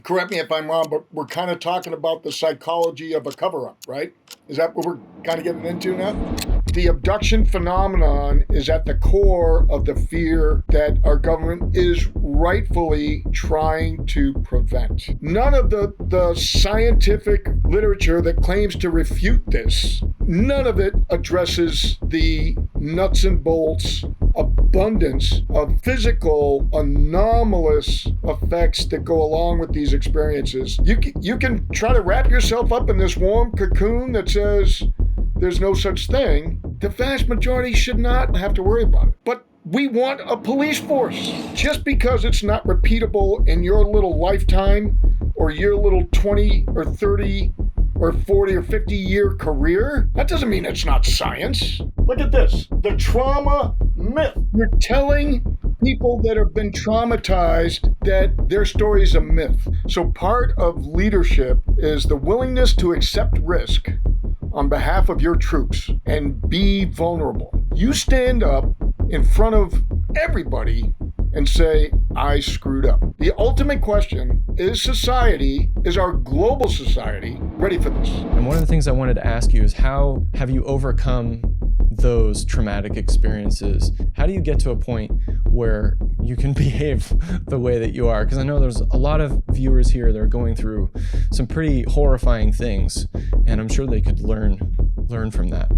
correct me if I'm wrong, but we're kind of talking about the psychology of a cover-up, right? Is that what we're kind of getting into now? The abduction phenomenon is at the core of the fear that our government is rightfully trying to prevent. None of the scientific literature that claims to refute this, none of it addresses the nuts and bolts abundance of physical anomalous effects that go along with these experiences. You can try to wrap yourself up in this warm cocoon that says there's no such thing. The vast majority should not have to worry about it. But we want a police force. Just because it's not repeatable in your little lifetime or your little 20 or 30 or 40 or 50 year career, that doesn't mean it's not science. Look at this, the trauma myth. You're telling people that have been traumatized that their story is a myth. So part of leadership is the willingness to accept risk on behalf of your troops and be vulnerable. You stand up in front of everybody and say, I screwed up. The ultimate question is our global society ready for this? And one of the things I wanted to ask you is, how have you overcome those traumatic experiences? How do you get to a point where you can behave the way that you are? Because I know there's a lot of viewers here that are going through some pretty horrifying things, and I'm sure they could learn from that.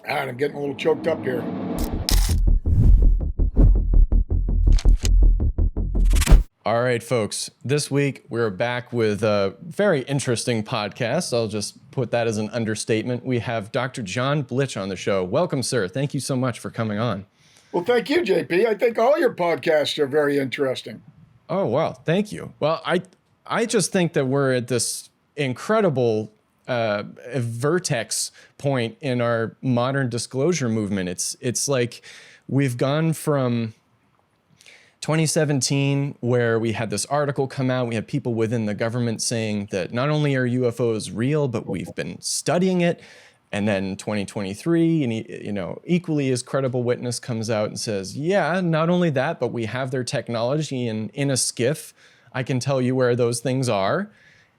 All right, I'm getting a little choked up here. All right, folks, this week we're back with a very interesting podcast. I'll just put that as an understatement. We have Dr. John Blitch on the show. Welcome, sir. Thank you so much for coming on. Well, thank you, JP. I think all your podcasts are very interesting. Oh, wow. Thank you. Well, I just think that we're at this incredible vertex point in our modern disclosure movement. It's like we've gone from 2017, where we had this article come out, we had people within the government saying that not only are UFOs real, but we've been studying it. And then 2023, and equally as credible witness comes out and says, yeah, not only that, but we have their technology, and in a skiff, I can tell you where those things are.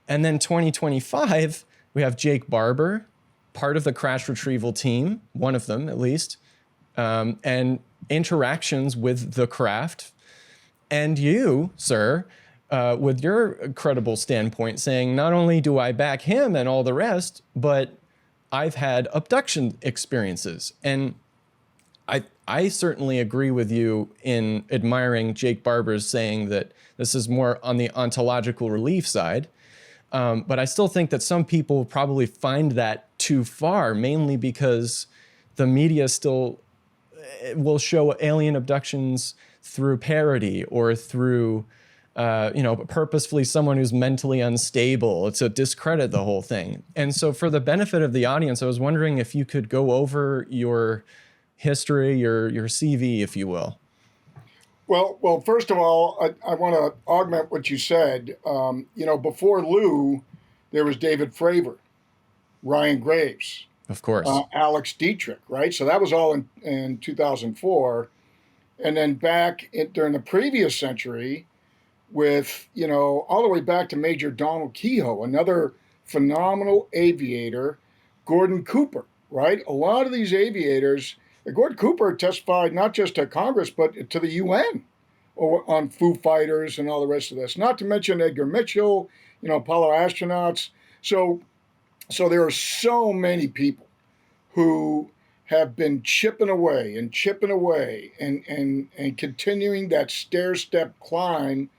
And then 2025, we have Jake Barber, part of the crash retrieval team, one of them at least, and interactions with the craft. And you, sir, with your credible standpoint, saying not only do I back him and all the rest, but I've had abduction experiences. And I certainly agree with you in admiring Jake Barber's saying that this is more on the ontological relief side. But I still think that some people probably find that too far, mainly because the media still will show alien abductions through parody or through, purposefully someone who's mentally unstable to discredit the whole thing. And so for the benefit of the audience, I was wondering if you could go over your history, your CV, if you will. Well, first of all, I want to augment what you said. Before Lou, there was David Fravor, Ryan Graves, of course, Alex Dietrich, right? So that was all in 2004. And then back during the previous century with, all the way back to Major Donald Kehoe, another phenomenal aviator, Gordon Cooper, right? A lot of these aviators, Gordon Cooper testified not just to Congress, but to the UN on Foo Fighters and all the rest of this. Not to mention Edgar Mitchell, Apollo astronauts. So there are so many people who have been chipping away and continuing that stair-step climb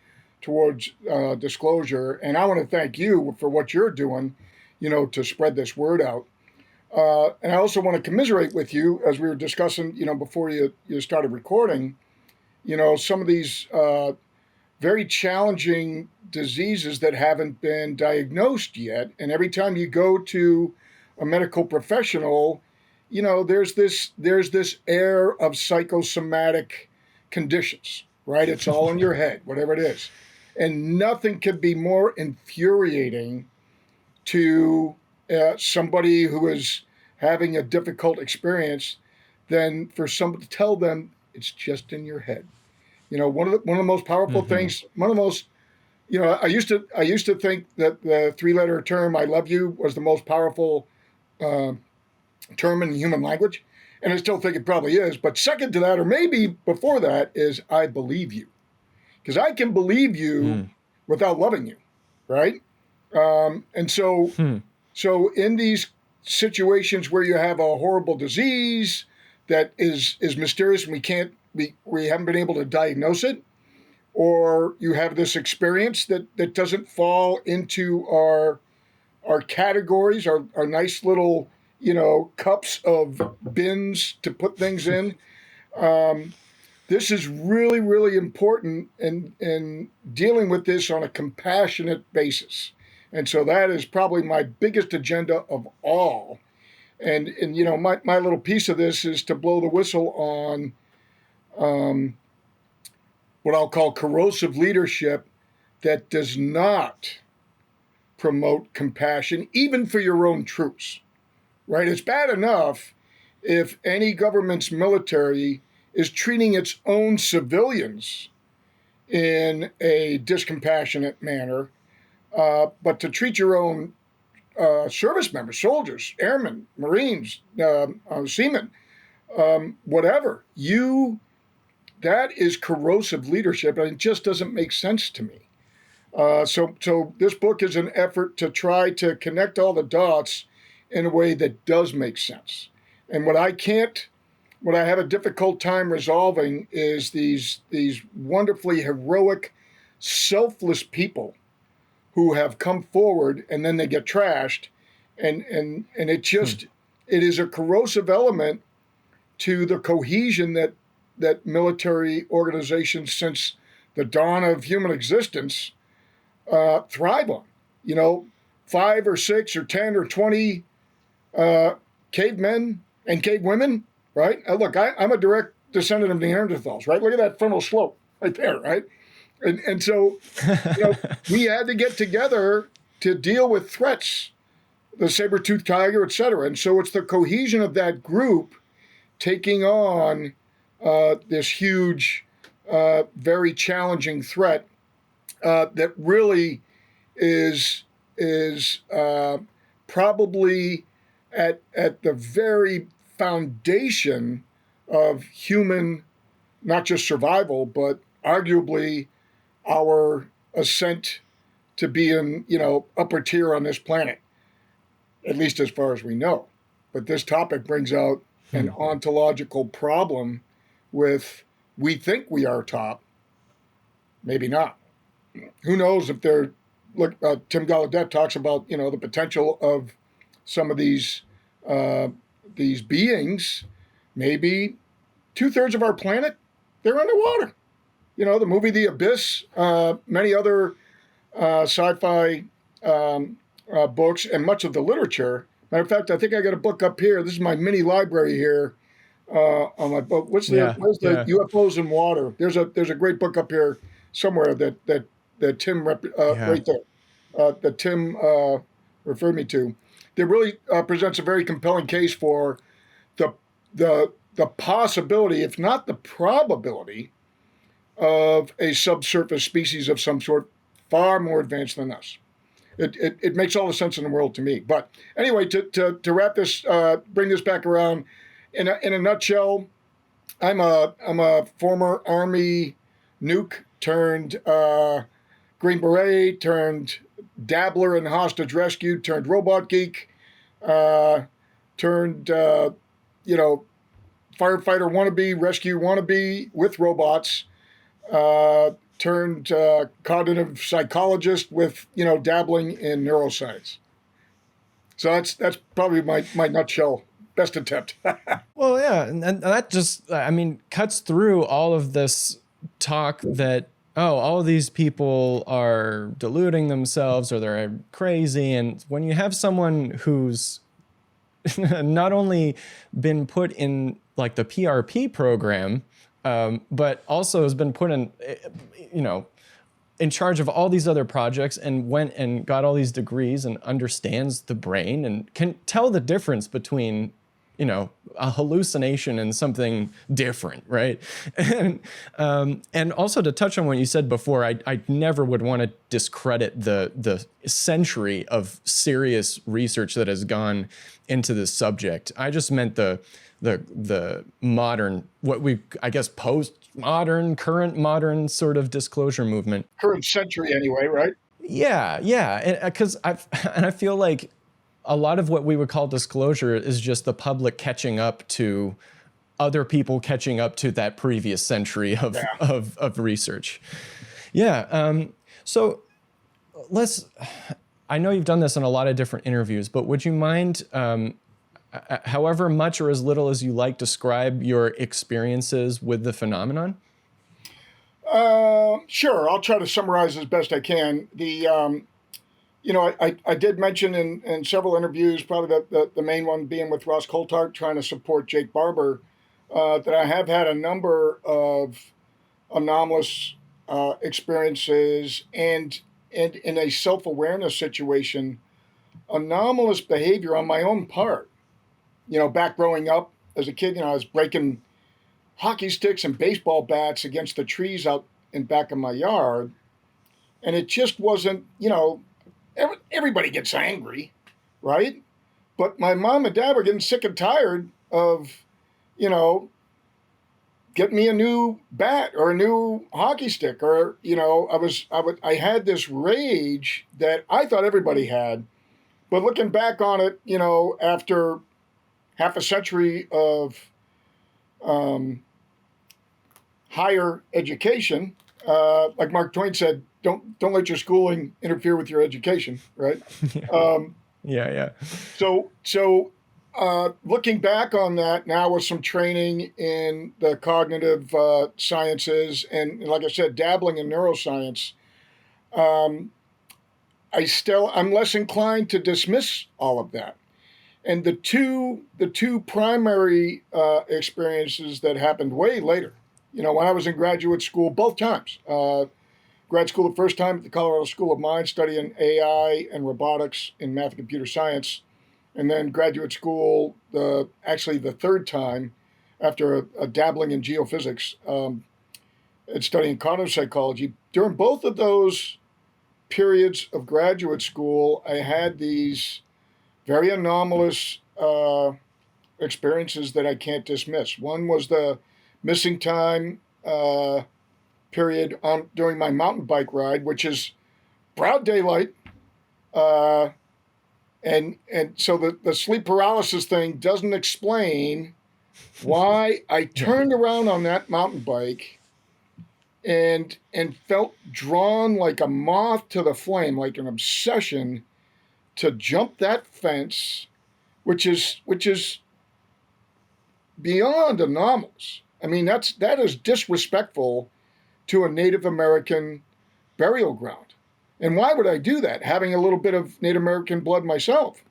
towards disclosure. And I want to thank you for what you're doing, to spread this word out. And I also want to commiserate with you, as we were discussing, before you started recording, some of these very challenging diseases that haven't been diagnosed yet. And every time you go to a medical professional, there's this air of psychosomatic conditions, right? It's all in your head, whatever it is. And nothing could be more infuriating to somebody who is having a difficult experience than for someone to tell them it's just in your head. One of the most powerful things, one of the most, I used to think that the 3-letter term "I love you" was the most powerful term in human language, and I still think it probably is. But second to that, or maybe before that, is "I believe you," because I can believe you without loving you, right? And so in these situations where you have a horrible disease that is mysterious and we haven't been able to diagnose it, or you have this experience that doesn't fall into our categories, our nice little cups of bins to put things in. This is really, really important in dealing with this on a compassionate basis. And so that is probably my biggest agenda of all. And my little piece of this is to blow the whistle on what I'll call corrosive leadership that does not promote compassion, even for your own troops, right? It's bad enough if any government's military is treating its own civilians in a discompassionate manner, but to treat your own service members, soldiers, airmen, Marines, seamen, whatever, that is corrosive leadership, and it just doesn't make sense to me. So this book is an effort to try to connect all the dots in a way that does make sense. And what I have a difficult time resolving is these wonderfully heroic, selfless people who have come forward and then they get trashed, and it just it is a corrosive element to the cohesion that military organizations since the dawn of human existence thrive on. 5 or 6 or 10 or 20 cavemen and cavewomen, right? Look, I'm a direct descendant of Neanderthals, right? Look at that frontal slope right there, right? And so we had to get together to deal with threats, the saber-toothed tiger, et cetera. And so it's the cohesion of that group taking on this huge, very challenging threat that really is probably at the very foundation of human, not just survival, but arguably our ascent to be in, upper tier on this planet, at least as far as we know. But this topic brings out an ontological problem with, we think we are top, maybe not. Who knows if they're, Tim Gallaudet talks about, the potential of some of these beings, maybe 2/3 of our planet, they're underwater. The movie The Abyss, many other sci-fi books, and much of the literature. Matter of fact, I think I got a book up here. This is my mini library here on my book. Where's the UFOs in water? There's a great book up here somewhere that Tim right there that Tim referred me to. That really presents a very compelling case for the possibility, if not the probability, of a subsurface species of some sort far more advanced than us. It makes all the sense in the world to me. But anyway, to wrap this, bring this back around, in a nutshell, I'm a former Army nuke turned Green Beret turned dabbler in hostage rescue turned robot geek turned firefighter wannabe, rescue wannabe with robots. Turned cognitive psychologist with dabbling in neuroscience. So that's probably my nutshell best attempt. Well, yeah, and that just cuts through all of this talk that all of these people are deluding themselves or they're crazy. And when you have someone who's not only been put in like the PRP program, but also has been put in, in charge of all these other projects and went and got all these degrees and understands the brain and can tell the difference between a hallucination and something different, right? And also to touch on what you said before, I never would want to discredit the century of serious research that has gone into this subject. I just meant the modern, what we, I guess, post-modern, current modern sort of disclosure movement. Current century anyway, right? Yeah. Because I feel like a lot of what we would call disclosure is just the public catching up to other people catching up to that previous century of research. Yeah. So I know you've done this in a lot of different interviews, but would you mind, however much or as little as you like, describe your experiences with the phenomenon? Sure. I'll try to summarize as best I can. I did mention in several interviews, probably the main one being with Ross Coulthart, trying to support Jake Barber, that I have had a number of anomalous experiences and in a self-awareness situation, anomalous behavior on my own part. Back growing up as a kid, I was breaking hockey sticks and baseball bats against the trees out in back of my yard. And it just wasn't, everybody gets angry, right? But my mom and dad were getting sick and tired of, get me a new bat or a new hockey stick, or, I had this rage that I thought everybody had. But looking back on it, after half a century of higher education, like Mark Twain said, don't let your schooling interfere with your education, right? Yeah. So looking back on that now with some training in the cognitive sciences and like I said, dabbling in neuroscience, I'm less inclined to dismiss all of that. And the two primary experiences that happened way later, when I was in graduate school, both times, grad school the first time at the Colorado School of Mines, studying AI and robotics in math and computer science, and then graduate school, the third time after a dabbling in geophysics and studying cognitive psychology. During both of those periods of graduate school, I had these very anomalous experiences that I can't dismiss. One was the missing time period during my mountain bike ride, which is broad daylight. And so the sleep paralysis thing doesn't explain why I turned around on that mountain bike and felt drawn like a moth to the flame, like an obsession to jump that fence, which is beyond anomalous. I mean, that is disrespectful to a Native American burial ground. And why would I do that, having a little bit of Native American blood myself?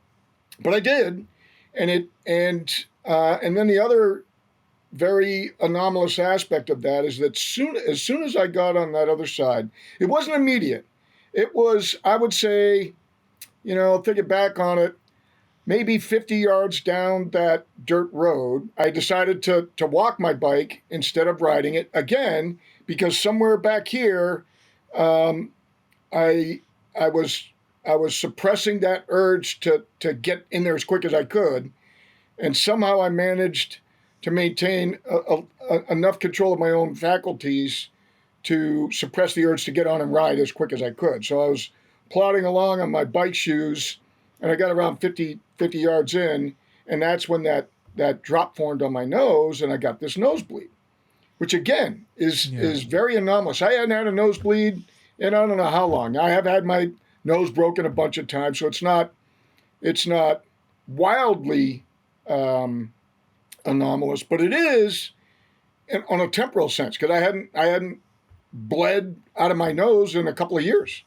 But I did, and then the other very anomalous aspect of that is that as soon as I got on that other side, it wasn't immediate. It was, I would say, thinking back on it, maybe 50 yards down that dirt road, I decided to walk my bike instead of riding it again, because somewhere back here, I was suppressing that urge to get in there as quick as I could, and somehow I managed to maintain enough control of my own faculties to suppress the urge to get on and ride as quick as I could. So I was plodding along on my bike shoes, and I got around 50 yards in, and that's when that drop formed on my nose, and I got this nosebleed, which again is very anomalous. I hadn't had a nosebleed in I don't know how long. I have had my nose broken a bunch of times, so it's not wildly anomalous, but it is on a temporal sense, because I hadn't bled out of my nose in a couple of years.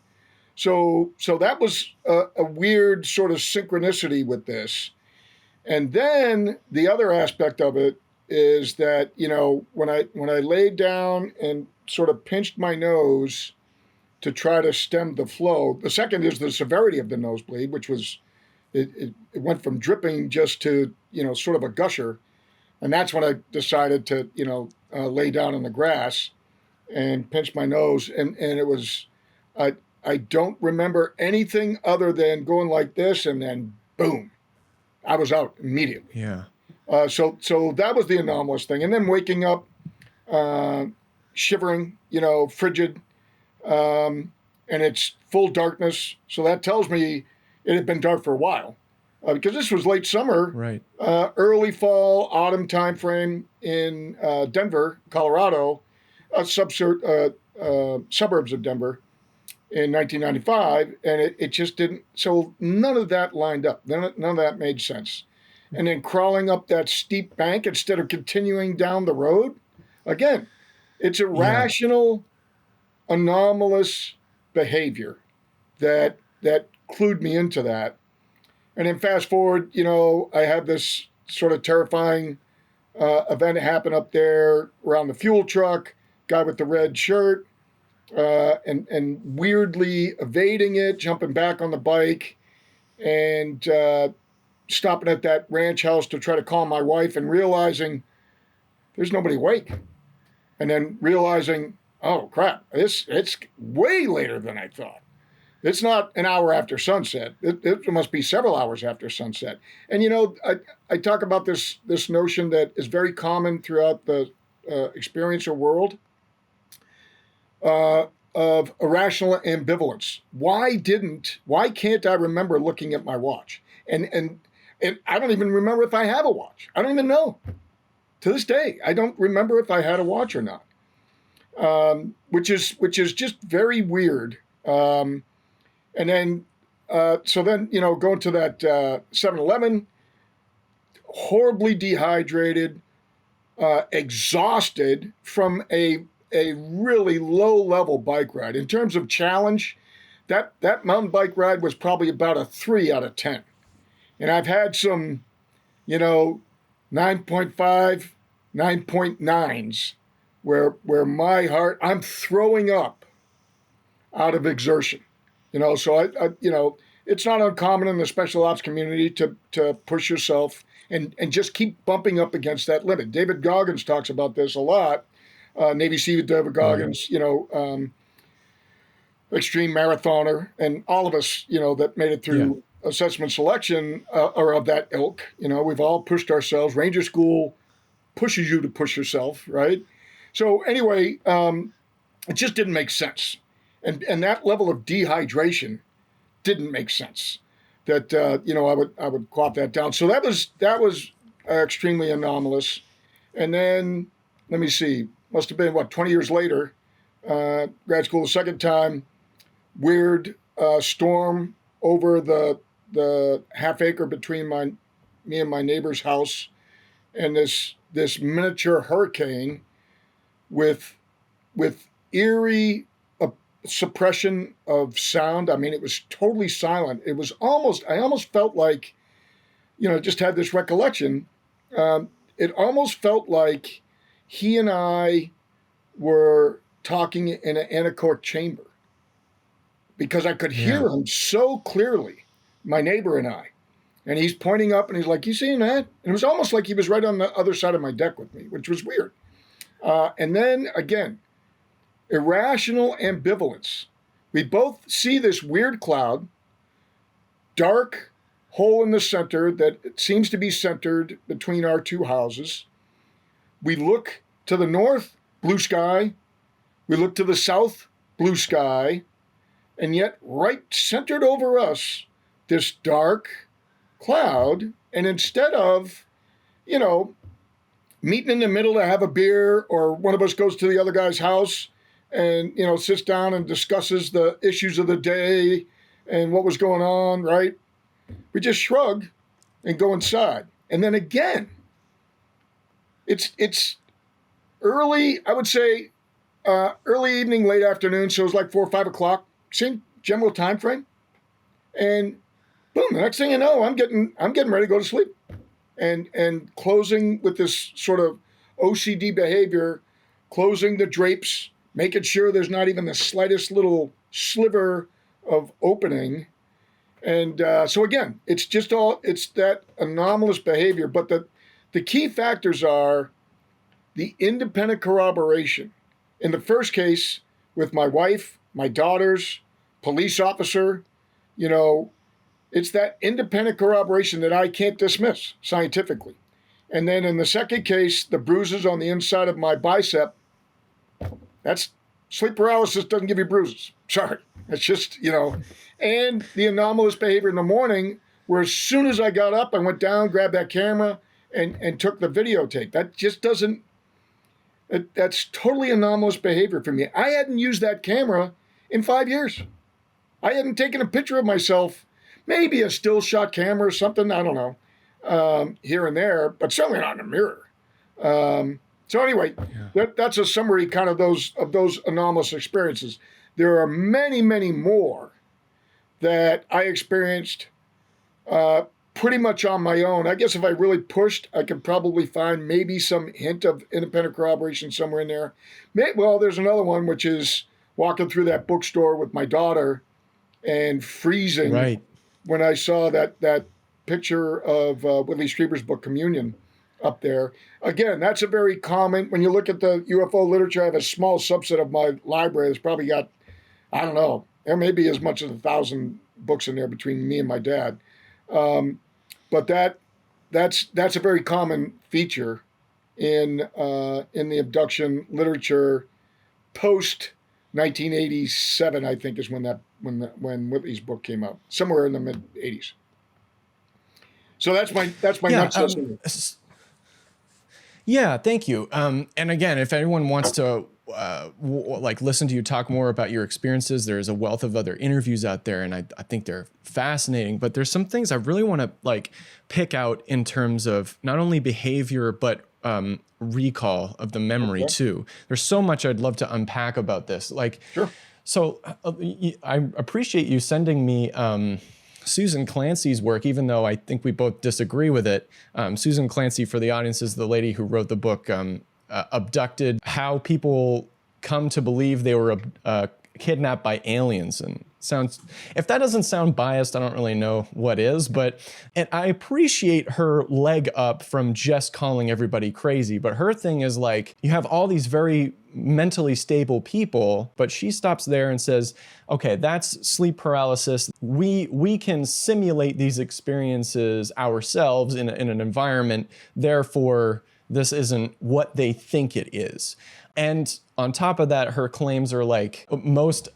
So that was a weird sort of synchronicity with this. And then the other aspect of it is that, when I laid down and sort of pinched my nose to try to stem the flow, the second is the severity of the nosebleed, which was it went from dripping just to, sort of a gusher. And that's when I decided to, lay down in the grass and pinch my nose. And it was, I don't remember anything other than going like this, and then boom, I was out immediately. Yeah. So that was the anomalous thing. And then waking up, shivering, frigid, and it's full darkness. So that tells me it had been dark for a while, because this was late summer, Right. Early fall, autumn time frame in Denver, Colorado, suburbs of Denver in 1995, and it just didn't. So none of that lined up. None of that made sense. And then crawling up that steep bank instead of continuing down the road, again, it's irrational, anomalous behavior that clued me into that. And then fast forward, I had this sort of terrifying event happen up there around the fuel truck, guy with the red shirt, and weirdly evading it, jumping back on the bike, and stopping at that ranch house to try to call my wife, and realizing there's nobody awake. And then realizing, oh crap, it's way later than I thought. It's not an hour after sunset. It must be several hours after sunset. And I talk about this notion that is very common throughout the experiential world, of irrational ambivalence. Why can't I remember looking at my watch? And I don't even remember if I have a watch. I don't even know. To this day, I don't remember if I had a watch or not, which is just very weird. And then, so then, going to that 7-Eleven, horribly dehydrated, exhausted from a really low-level bike ride. In terms of challenge, that mountain bike ride was probably about a 3 out of 10. And I've had some, 9.5, 9.9s where my heart, I'm throwing up out of exertion. So I it's not uncommon in the special ops community to push yourself and just keep bumping up against that limit. David Goggins talks about this a lot. Navy SEAL David Goggins, extreme marathoner, and all of us, that made it through assessment selection are of that ilk. We've all pushed ourselves. Ranger school pushes you to push yourself, right? So anyway, it just didn't make sense. And that level of dehydration didn't make sense. That I would quaff that down. So that was extremely anomalous. And then let me see, must have been 20 years later, grad school the second time, weird storm over the half acre between me and my neighbor's house, and this miniature hurricane with eerie suppression of sound. I mean, it was totally silent. It was I almost felt like, just had this recollection. It almost felt like he and I were talking in an anechoic chamber, because I could hear him so clearly, my neighbor and I. And he's pointing up and he's like, "You seeing that?" And it was almost like he was right on the other side of my deck with me, which was weird. And then again, irrational ambivalence. We both see this weird cloud, dark hole in the center that seems to be centered between our two houses. We look to the north, blue sky. We look to the south, blue sky. And yet right centered over us, this dark cloud. And instead of, meeting in the middle to have a beer, or one of us goes to the other guy's house and, sits down and discusses the issues of the day and what was going on, right? We just shrug and go inside. And then again, it's early, I would say, early evening, late afternoon. So it was like 4 or 5 o'clock, same general time frame. And boom, the next thing you know, I'm getting ready to go to sleep. And closing with this sort of OCD behavior, closing the drapes, making sure there's not even the slightest little sliver of opening. And so again, it's that anomalous behavior. But the key factors are the independent corroboration. In the first case, with my wife, my daughters, police officer, it's that independent corroboration that I can't dismiss scientifically. And then in the second case, the bruises on the inside of my bicep, that's sleep paralysis doesn't give you bruises. Sorry. It's just, and the anomalous behavior in the morning, where as soon as I got up, I went down, grabbed that camera, and took the videotape. That just doesn't, that's totally anomalous behavior for me. I hadn't used that camera in 5 years. I hadn't taken a picture of myself, maybe a still shot camera or something, I don't know, here and there, but certainly not in a mirror. So anyway, that's a summary kind of those anomalous experiences. There are many, many more that I experienced pretty much on my own. I guess if I really pushed, I could probably find maybe some hint of independent corroboration somewhere in there. Well, there's another one, which is walking through that bookstore with my daughter and freezing when I saw that picture of Whitley Strieber's book, Communion, up there. Again, that's a very common, when you look at the UFO literature, I have a small subset of my library that's probably got, I don't know, there may be as much as 1,000 books in there between me and my dad. But that's a very common feature in the abduction literature post 1987, I think, is when Whitley's book came out, somewhere in the mid 80s. So that's my nutshell. Yeah, thank you. And again, if anyone wants to listen to you talk more about your experiences, there's a wealth of other interviews out there, and I think they're fascinating. But there's some things I really want to pick out in terms of not only behavior but recall of the memory too. There's so much I'd love to unpack about this. Sure. So I appreciate you sending me Susan Clancy's work, even though I think we both disagree with it. Susan Clancy, for the audience, is the lady who wrote the book Abducted, How People Come to Believe They Were Kidnapped by Aliens. And if that doesn't sound biased, I don't really know what is, and I appreciate her leg up from just calling everybody crazy. But her thing is you have all these very mentally stable people, but she stops there and says, okay, that's sleep paralysis. We can simulate these experiences ourselves in an environment. Therefore, this isn't what they think it is. And on top of that, her claims are most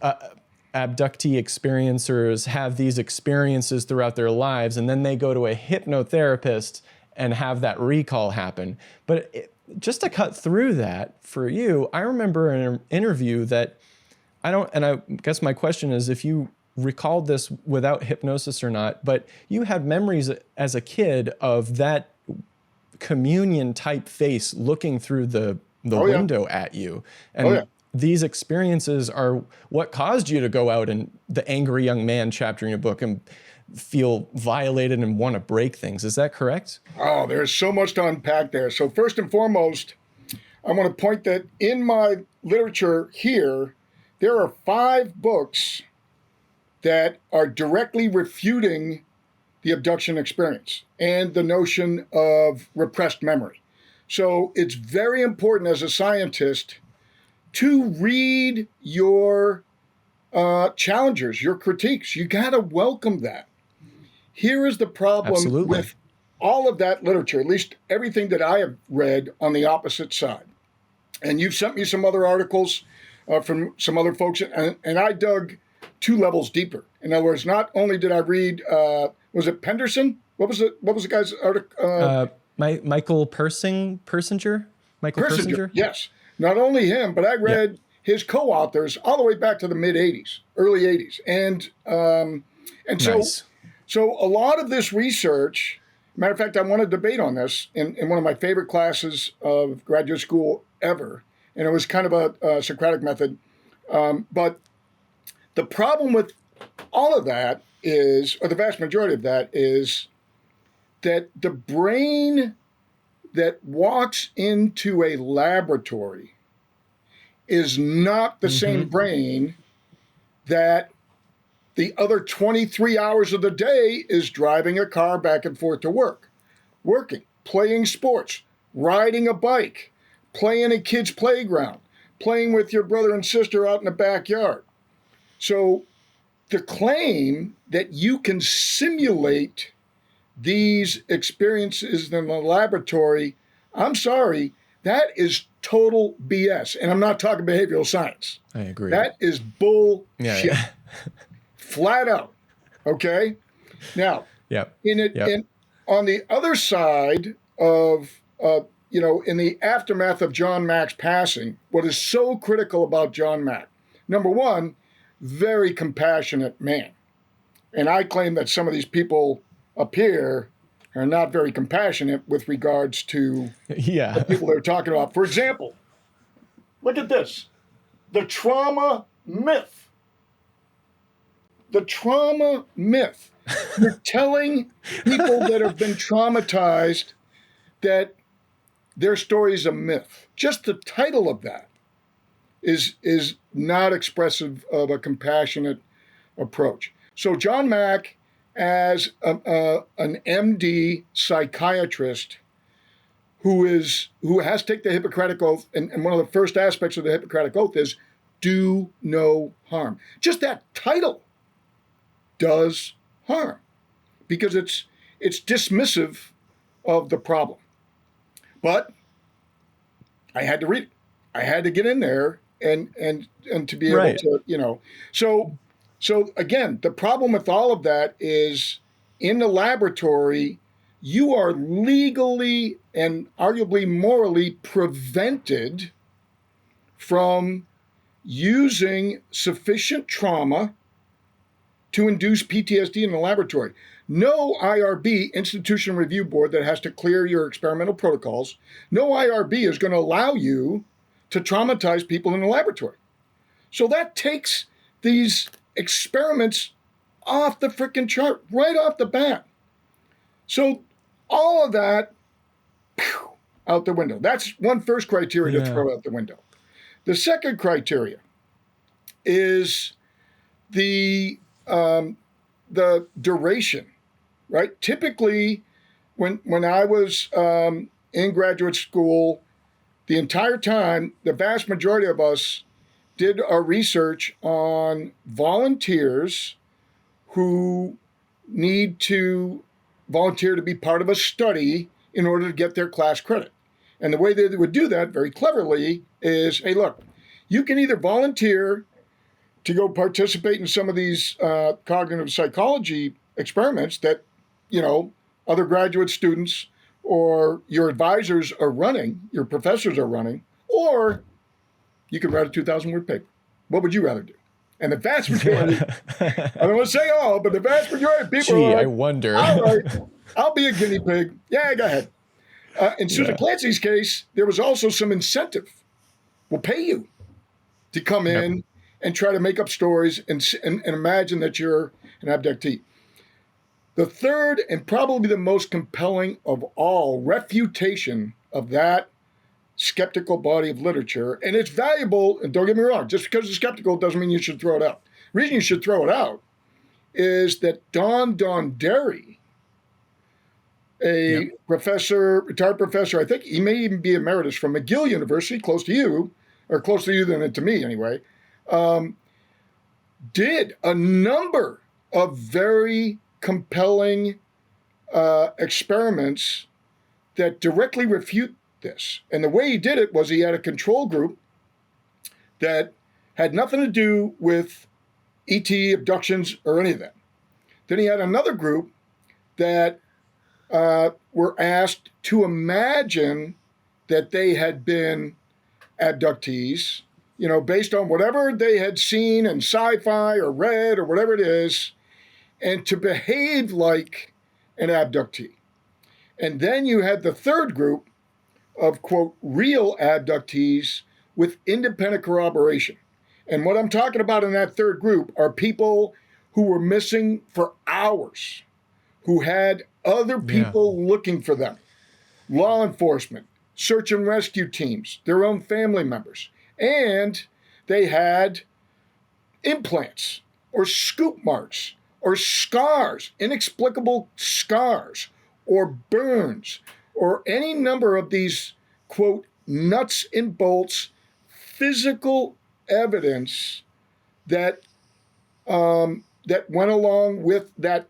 abductee experiencers have these experiences throughout their lives, and then they go to a hypnotherapist and have that recall happen. But just to cut through that for you, I remember in an interview that I guess my question is if you recalled this without hypnosis or not, but you had memories as a kid of that communion type face looking through the window at you. And these experiences are what caused you to go out and the angry young man chapter in your book and feel violated and want to break things. Is that correct? Oh, there's so much to unpack there. So first and foremost, I want to point that in my literature here, there are 5 books that are directly refuting the abduction experience and the notion of repressed memory. So it's very important as a scientist to read your challengers, your critiques. You got to welcome that. Here is the problem with all of that literature, at least everything that I have read on the opposite side. And you've sent me some other articles from some other folks, and I dug 2 levels deeper. In other words, not only did I read, was it Penderson? What was the guy's article? Michael Persinger? Michael Persinger? Yes. Not only him, but I read his co-authors all the way back to the mid 80s, early 80s. And so a lot of this research, matter of fact, I won a debate on this in one of my favorite classes of graduate school ever. And it was kind of a Socratic method. But the problem with all of that is, or the vast majority of that is, that the brain that walks into a laboratory is not the same brain that The other 23 hours of the day is driving a car back and forth to work, working, playing sports, riding a bike, playing a kid's playground, playing with your brother and sister out in the backyard. So the claim that you can simulate these experiences in the laboratory, I'm sorry, that is total BS. And I'm not talking behavioral science. I agree. That is bullshit. Yeah. Flat out. Okay? Now, on the other side of, in the aftermath of John Mack's passing, what is so critical about John Mack? Number one, very compassionate man. And I claim that some of these people up here are not very compassionate with regards to the people they're talking about. For example, look at this. The trauma myth. The trauma myth. You're telling people that have been traumatized that their story is a myth. Just the title of that is not expressive of a compassionate approach. So John Mack, as an MD psychiatrist who has to take the Hippocratic Oath, and one of the first aspects of the Hippocratic Oath is do no harm. Just that title does harm because it's dismissive of the problem. But I had to read it. I had to get in there and to be able to, So again, the problem with all of that is in the laboratory, you are legally and arguably morally prevented from using sufficient trauma to induce PTSD in the laboratory. No IRB, Institution Review Board, that has to clear your experimental protocols, no IRB is going to allow you to traumatize people in the laboratory. So that takes these experiments off the frickin' chart, right off the bat. So all of that, out the window. That's one first criteria to throw out the window. The second criteria is the duration, right? Typically, when I was in graduate school, the entire time, the vast majority of us did our research on volunteers who need to volunteer to be part of a study in order to get their class credit. And the way they would do that very cleverly is, hey, look, you can either volunteer to go participate in some of these cognitive psychology experiments that, other graduate students or your advisors are running, your professors are running, or you could write a 2,000-word paper. What would you rather do? And the vast majority, I don't want to say all, but the vast majority of people are like, I wonder. All right, I'll be a guinea pig. Yeah, go ahead. In Susan Clancy's case, there was also some incentive. We'll pay you to come in and try to make up stories and imagine that you're an abductee. The third and probably the most compelling of all refutation of that skeptical body of literature, and it's valuable, and don't get me wrong, just because it's skeptical doesn't mean you should throw it out. The reason you should throw it out is that Don Derry, a retired professor, I think he may even be emeritus from McGill University, close to you than to me anyway, did a number of very compelling experiments that directly refute this. And the way he did it was he had a control group that had nothing to do with ET, abductions, or any of that. Then he had another group that were asked to imagine that they had been abductees, based on whatever they had seen in sci-fi or read or whatever it is, and to behave like an abductee. And then you had the third group of, quote, real abductees with independent corroboration. And what I'm talking about in that third group are people who were missing for hours, who had other people looking for them, law enforcement, search and rescue teams, their own family members. And they had implants or scoop marks or scars, inexplicable scars or burns or any number of these, quote, nuts and bolts physical evidence that that went along with that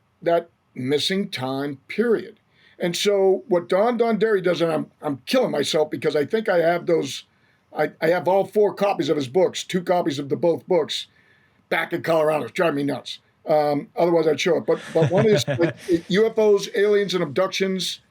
missing time period. And so what Don Derry does, and I'm killing myself because I think I have those, I have all 4 copies of his books, 2 copies of both books back in Colorado. It's driving me nuts. Otherwise I'd show it. But one is like UFOs, aliens, and abductions.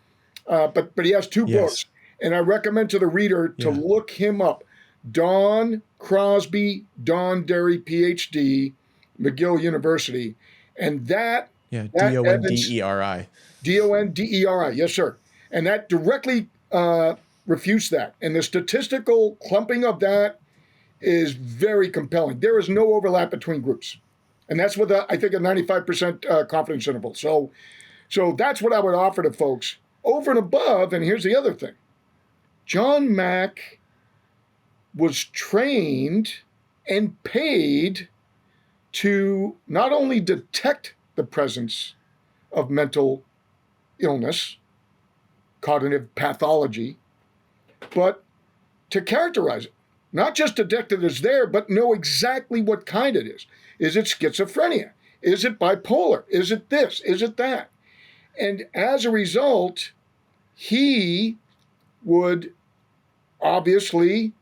But he has 2 books. And I recommend to the reader to look him up. Don Crosby, Don Derry, PhD, McGill University. And that Donderi. Donderi, yes, sir. And that directly refutes that. And the statistical clumping of that is very compelling. There is no overlap between groups. And that's with, I think, a 95% confidence interval. So that's what I would offer to folks. Over and above, and here's the other thing. John Mack was trained and paid to not only detect the presence of mental illness, cognitive pathology, but to characterize it. Not just detect it as there, but know exactly what kind it is. Is it schizophrenia? Is it bipolar? Is it this? Is it that? And as a result, he would obviously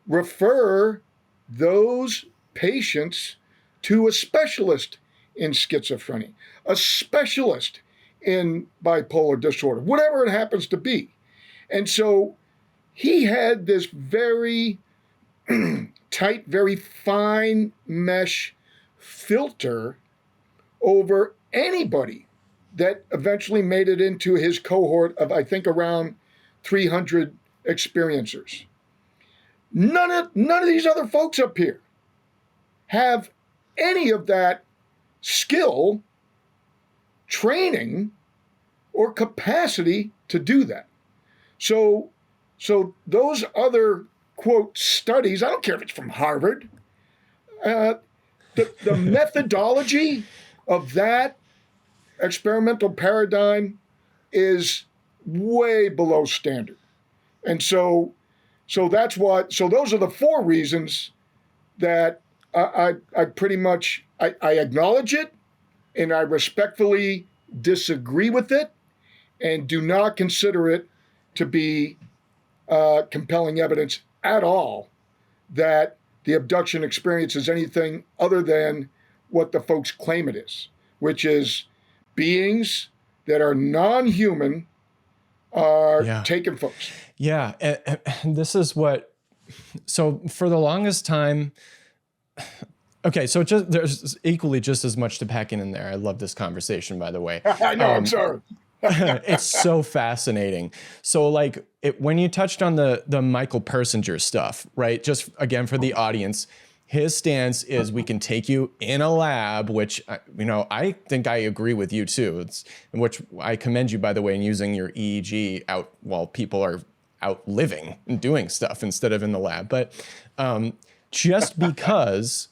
refer those patients to a specialist in schizophrenia, a specialist in bipolar disorder, whatever it happens to be. And so he had this very tight, very fine mesh filter over anybody that eventually made it into his cohort of, I think, around 300 experiencers. None of these other folks up here have any of that skill, training, or capacity to do that. So those other, quote, studies, I don't care if it's from Harvard, the methodology of that experimental paradigm is way below standard. And so that's what, so those are the 4 reasons that I pretty much, I acknowledge it and I respectfully disagree with it and do not consider it to be compelling evidence at all that the abduction experience is anything other than what the folks claim it is, which is beings that are non-human are taking folks. Yeah. And this is what, so for the longest time, okay, so there's equally just as much to pack in there. I love this conversation, by the way. I know, I'm sorry. It's so fascinating. So like when you touched on the Michael Persinger stuff, right? Just again, for the audience, his stance is we can take you in a lab, which, I think I agree with you too. Which I commend you, by the way, in using your EEG out while people are out living and doing stuff instead of in the lab. But just because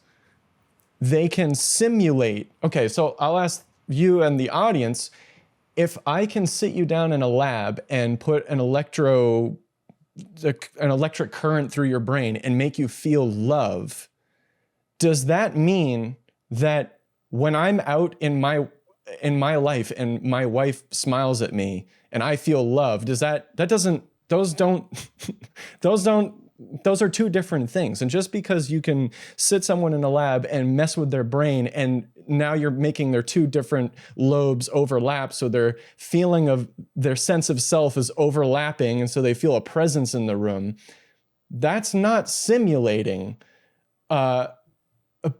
they can simulate, okay, so I'll ask you and the audience, if I can sit you down in a lab and put an electric current through your brain and make you feel love, does that mean that when I'm out in my life and my wife smiles at me and I feel love, those are 2 different things. And just because you can sit someone in a lab and mess with their brain and now you're making their 2 different lobes overlap, so their feeling of their sense of self is overlapping, and so they feel a presence in the room, that's not simulating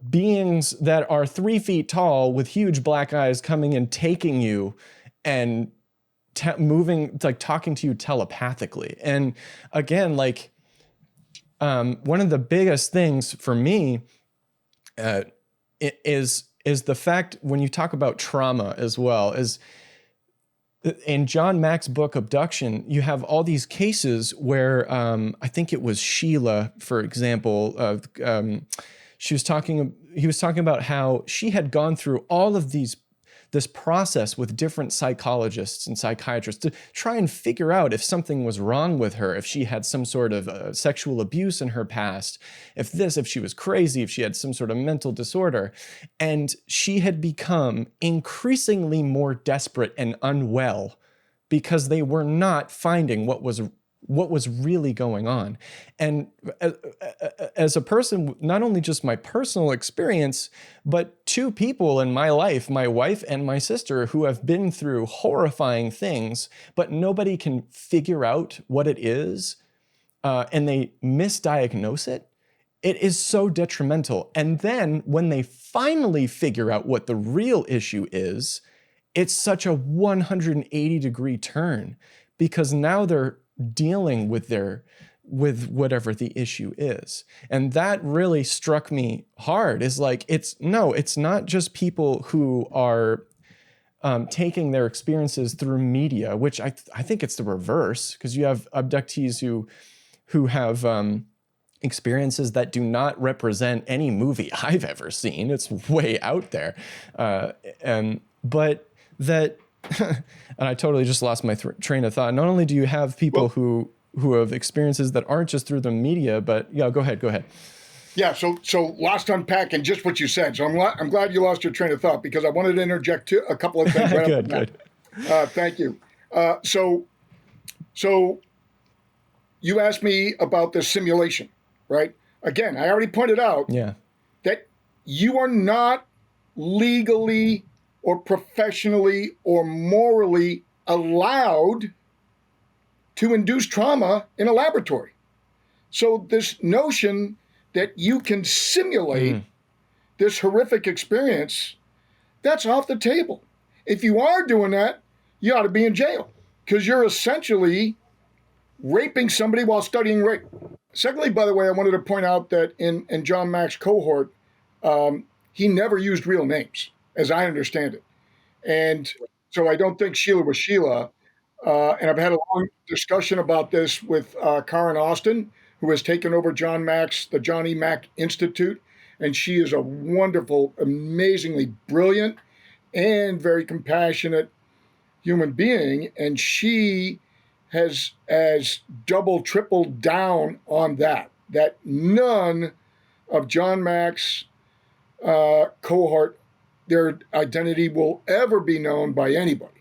beings that are 3 feet tall with huge black eyes coming and taking you and moving, like talking to you telepathically. And again, like one of the biggest things for me is the fact, when you talk about trauma as well, is in John Mack's book, Abduction, you have all these cases where I think it was Sheila, for example, he was talking about how she had gone through all of this process with different psychologists and psychiatrists to try and figure out if something was wrong with her, if she had some sort of sexual abuse in her past, if she was crazy, if she had some sort of mental disorder. And she had become increasingly more desperate and unwell because they were not finding what was really going on. And as a person, not only just my personal experience, but two people in my life, my wife and my sister, who have been through horrifying things, but nobody can figure out what it is, and they misdiagnose it. It is so detrimental. And then when they finally figure out what the real issue is, it's such a 180-degree turn, because now they're dealing with whatever the issue is. And that really struck me hard, is like, it's not just people who are taking their experiences through media, which I think it's the reverse, because you have abductees who have experiences that do not represent any movie I've ever seen. It's way out there. But that, and I totally just lost my train of thought. Not only do you have people who have experiences that aren't just through the media, but yeah, go ahead. Yeah, so lost unpacking just what you said. So I'm glad you lost your train of thought, because I wanted to interject a couple of things. Right Good. Thank you. So you asked me about the simulation, right? Again, I already pointed out that you are not legally or professionally or morally allowed to induce trauma in a laboratory. So this notion that you can simulate this horrific experience, that's off the table. If you are doing that, you ought to be in jail, because you're essentially raping somebody while studying rape. Secondly, by the way, I wanted to point out that in John Mack's cohort, he never used real names, as I understand it. And so I don't think Sheila was Sheila. And I've had a long discussion about this with Karen Austin, who has taken over the John E. Mack Institute. And she is a wonderful, amazingly brilliant, and very compassionate human being. And she has double, tripled down on that none of John Mack's cohort, their identity will ever be known by anybody.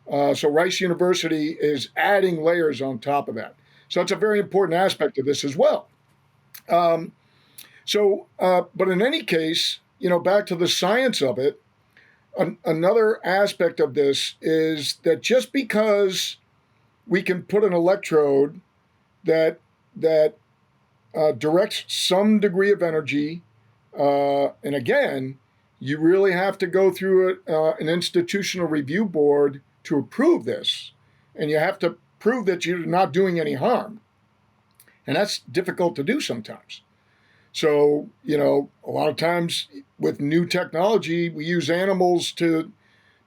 So Rice University is adding layers on top of that. So it's a very important aspect of this as well. But in any case, back to the science of it, another aspect of this is that just because we can put an electrode that directs some degree of energy, and again, you really have to go through an institutional review board to approve this, and you have to prove that you're not doing any harm. And that's difficult to do sometimes. So, a lot of times with new technology, we use animals to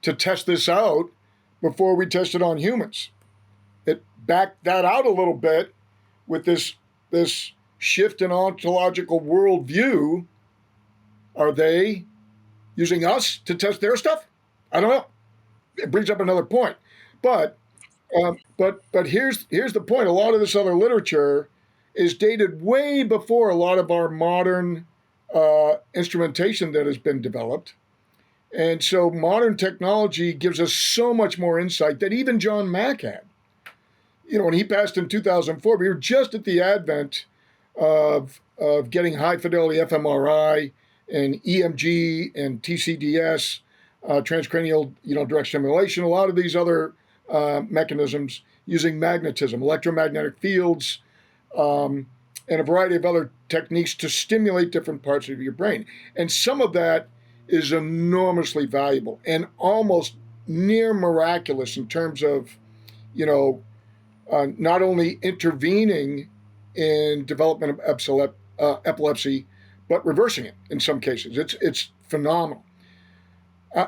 test this out before we test it on humans. It backed that out a little bit with this shift in ontological worldview. Are they using us to test their stuff? I don't know. It brings up another point. But here's the point. A lot of this other literature is dated way before a lot of our modern instrumentation that has been developed. And so modern technology gives us so much more insight that even John Mack had. When he passed in 2004, we were just at the advent of getting high fidelity fMRI and EMG and TCDS, transcranial direct stimulation, a lot of these other mechanisms using magnetism, electromagnetic fields, and a variety of other techniques to stimulate different parts of your brain. And some of that is enormously valuable and almost near miraculous in terms of, not only intervening in development of epilepsy, but reversing it in some cases. It's phenomenal.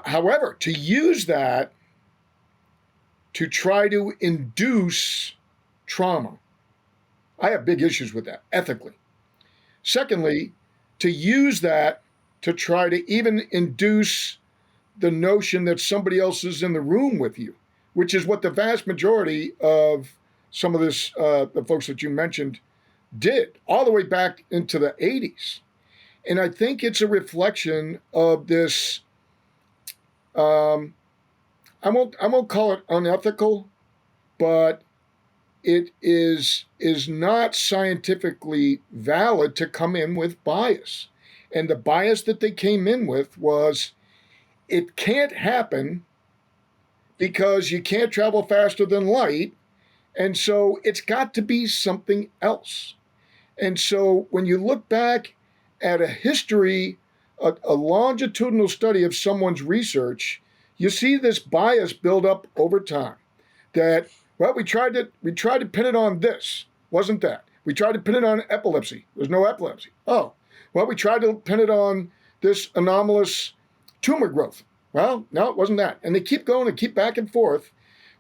However, to use that to try to induce trauma, I have big issues with that ethically. Secondly, to use that to try to even induce the notion that somebody else is in the room with you, which is what the vast majority of some of this, the folks that you mentioned, did all the way back into the 80s. And I think it's a reflection of this, I won't call it unethical, but it is not scientifically valid to come in with bias. And the bias that they came in with was, it can't happen because you can't travel faster than light. And so it's got to be something else. And so when you look back at a history, a longitudinal study of someone's research, you see this bias build up over time. That, well, we tried to pin it on this, wasn't that? We tried to pin it on epilepsy. There's no epilepsy. Oh, well, we tried to pin it on this anomalous tumor growth. Well, no, it wasn't that. And they keep going and keep back and forth.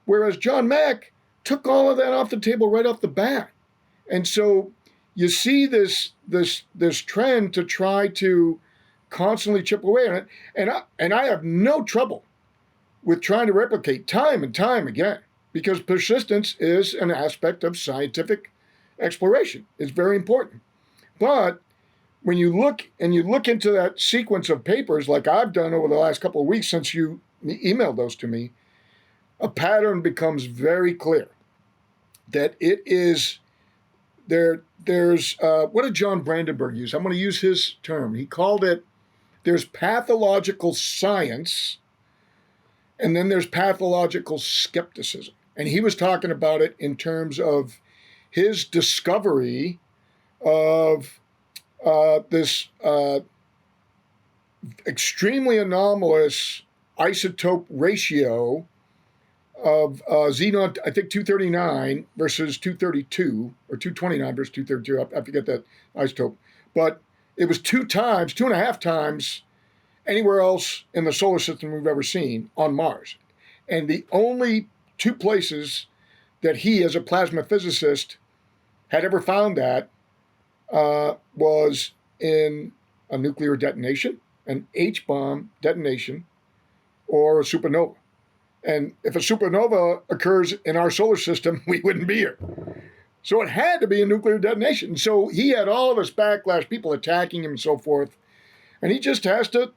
Whereas John Mack took all of that off the table right off the bat. And so you see this trend to try to constantly chip away on it. And I have no trouble with trying to replicate time and time again, because persistence is an aspect of scientific exploration. It's very important. But when you look into that sequence of papers, like I've done over the last couple of weeks since you emailed those to me, a pattern becomes very clear. That it is there's what did John Brandenburg use? I'm going to use his term. He called it, there's pathological science, and then there's pathological skepticism. And he was talking about it in terms of his discovery of this extremely anomalous isotope ratio of xenon, I think 239 versus 232, or 229 versus 232. I forget that isotope. But it was 2.5 times anywhere else in the solar system we've ever seen on Mars. And the only two places that he, as a plasma physicist, had ever found that was in a nuclear detonation, an H-bomb detonation, or a supernova. And if a supernova occurs in our solar system, we wouldn't be here. So it had to be a nuclear detonation. So he had all of this backlash, people attacking him and so forth. And he just has to,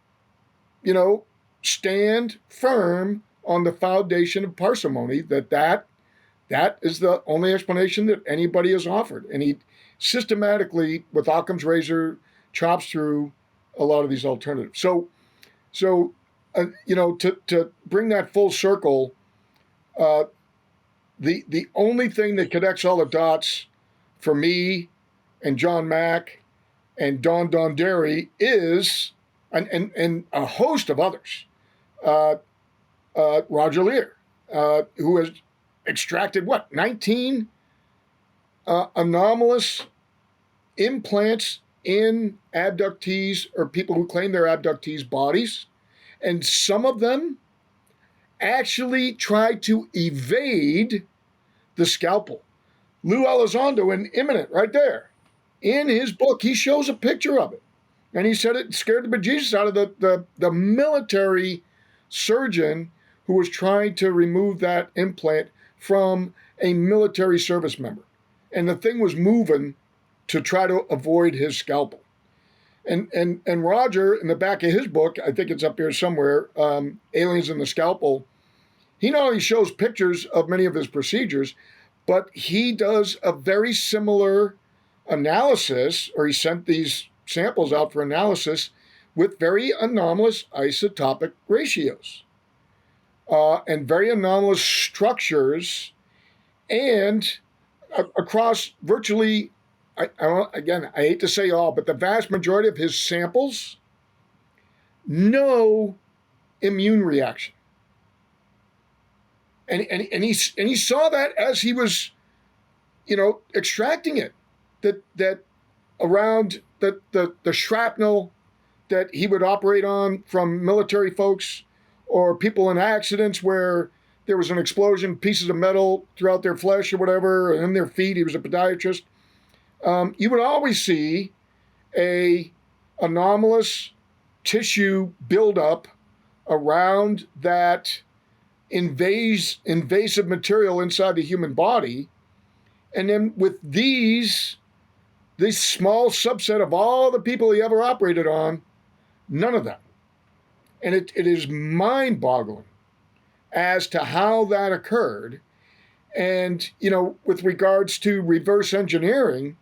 stand firm on the foundation of parsimony that is the only explanation that anybody has offered. And he systematically, with Occam's razor, chops through a lot of these alternatives. So to bring that full circle, the only thing that connects all the dots for me and John Mack and Don Donderi is, and a host of others, Roger Lear, who has extracted 19 anomalous implants in abductees, or people who claim they're abductees' bodies. And some of them actually tried to evade the scalpel. Lou Elizondo in Imminent, right there, in his book, he shows a picture of it. And he said it scared the bejesus out of the military surgeon who was trying to remove that implant from a military service member. And the thing was moving to try to avoid his scalpel. And Roger, in the back of his book, I think it's up here somewhere, Aliens in the Scalpel, he not only shows pictures of many of his procedures, but he does a very similar analysis, or he sent these samples out for analysis with very anomalous isotopic ratios and very anomalous structures, and across virtually, I hate to say all, but the vast majority of his samples, no immune reaction. And he saw that as he was, extracting it, that around the shrapnel that he would operate on from military folks, or people in accidents where there was an explosion, pieces of metal throughout their flesh or whatever, and in their feet. He was a podiatrist. You would always see a anomalous tissue buildup around that invasive material inside the human body. And then with this small subset of all the people he ever operated on, none of that. And it is mind-boggling as to how that occurred. And, with regards to reverse engineering,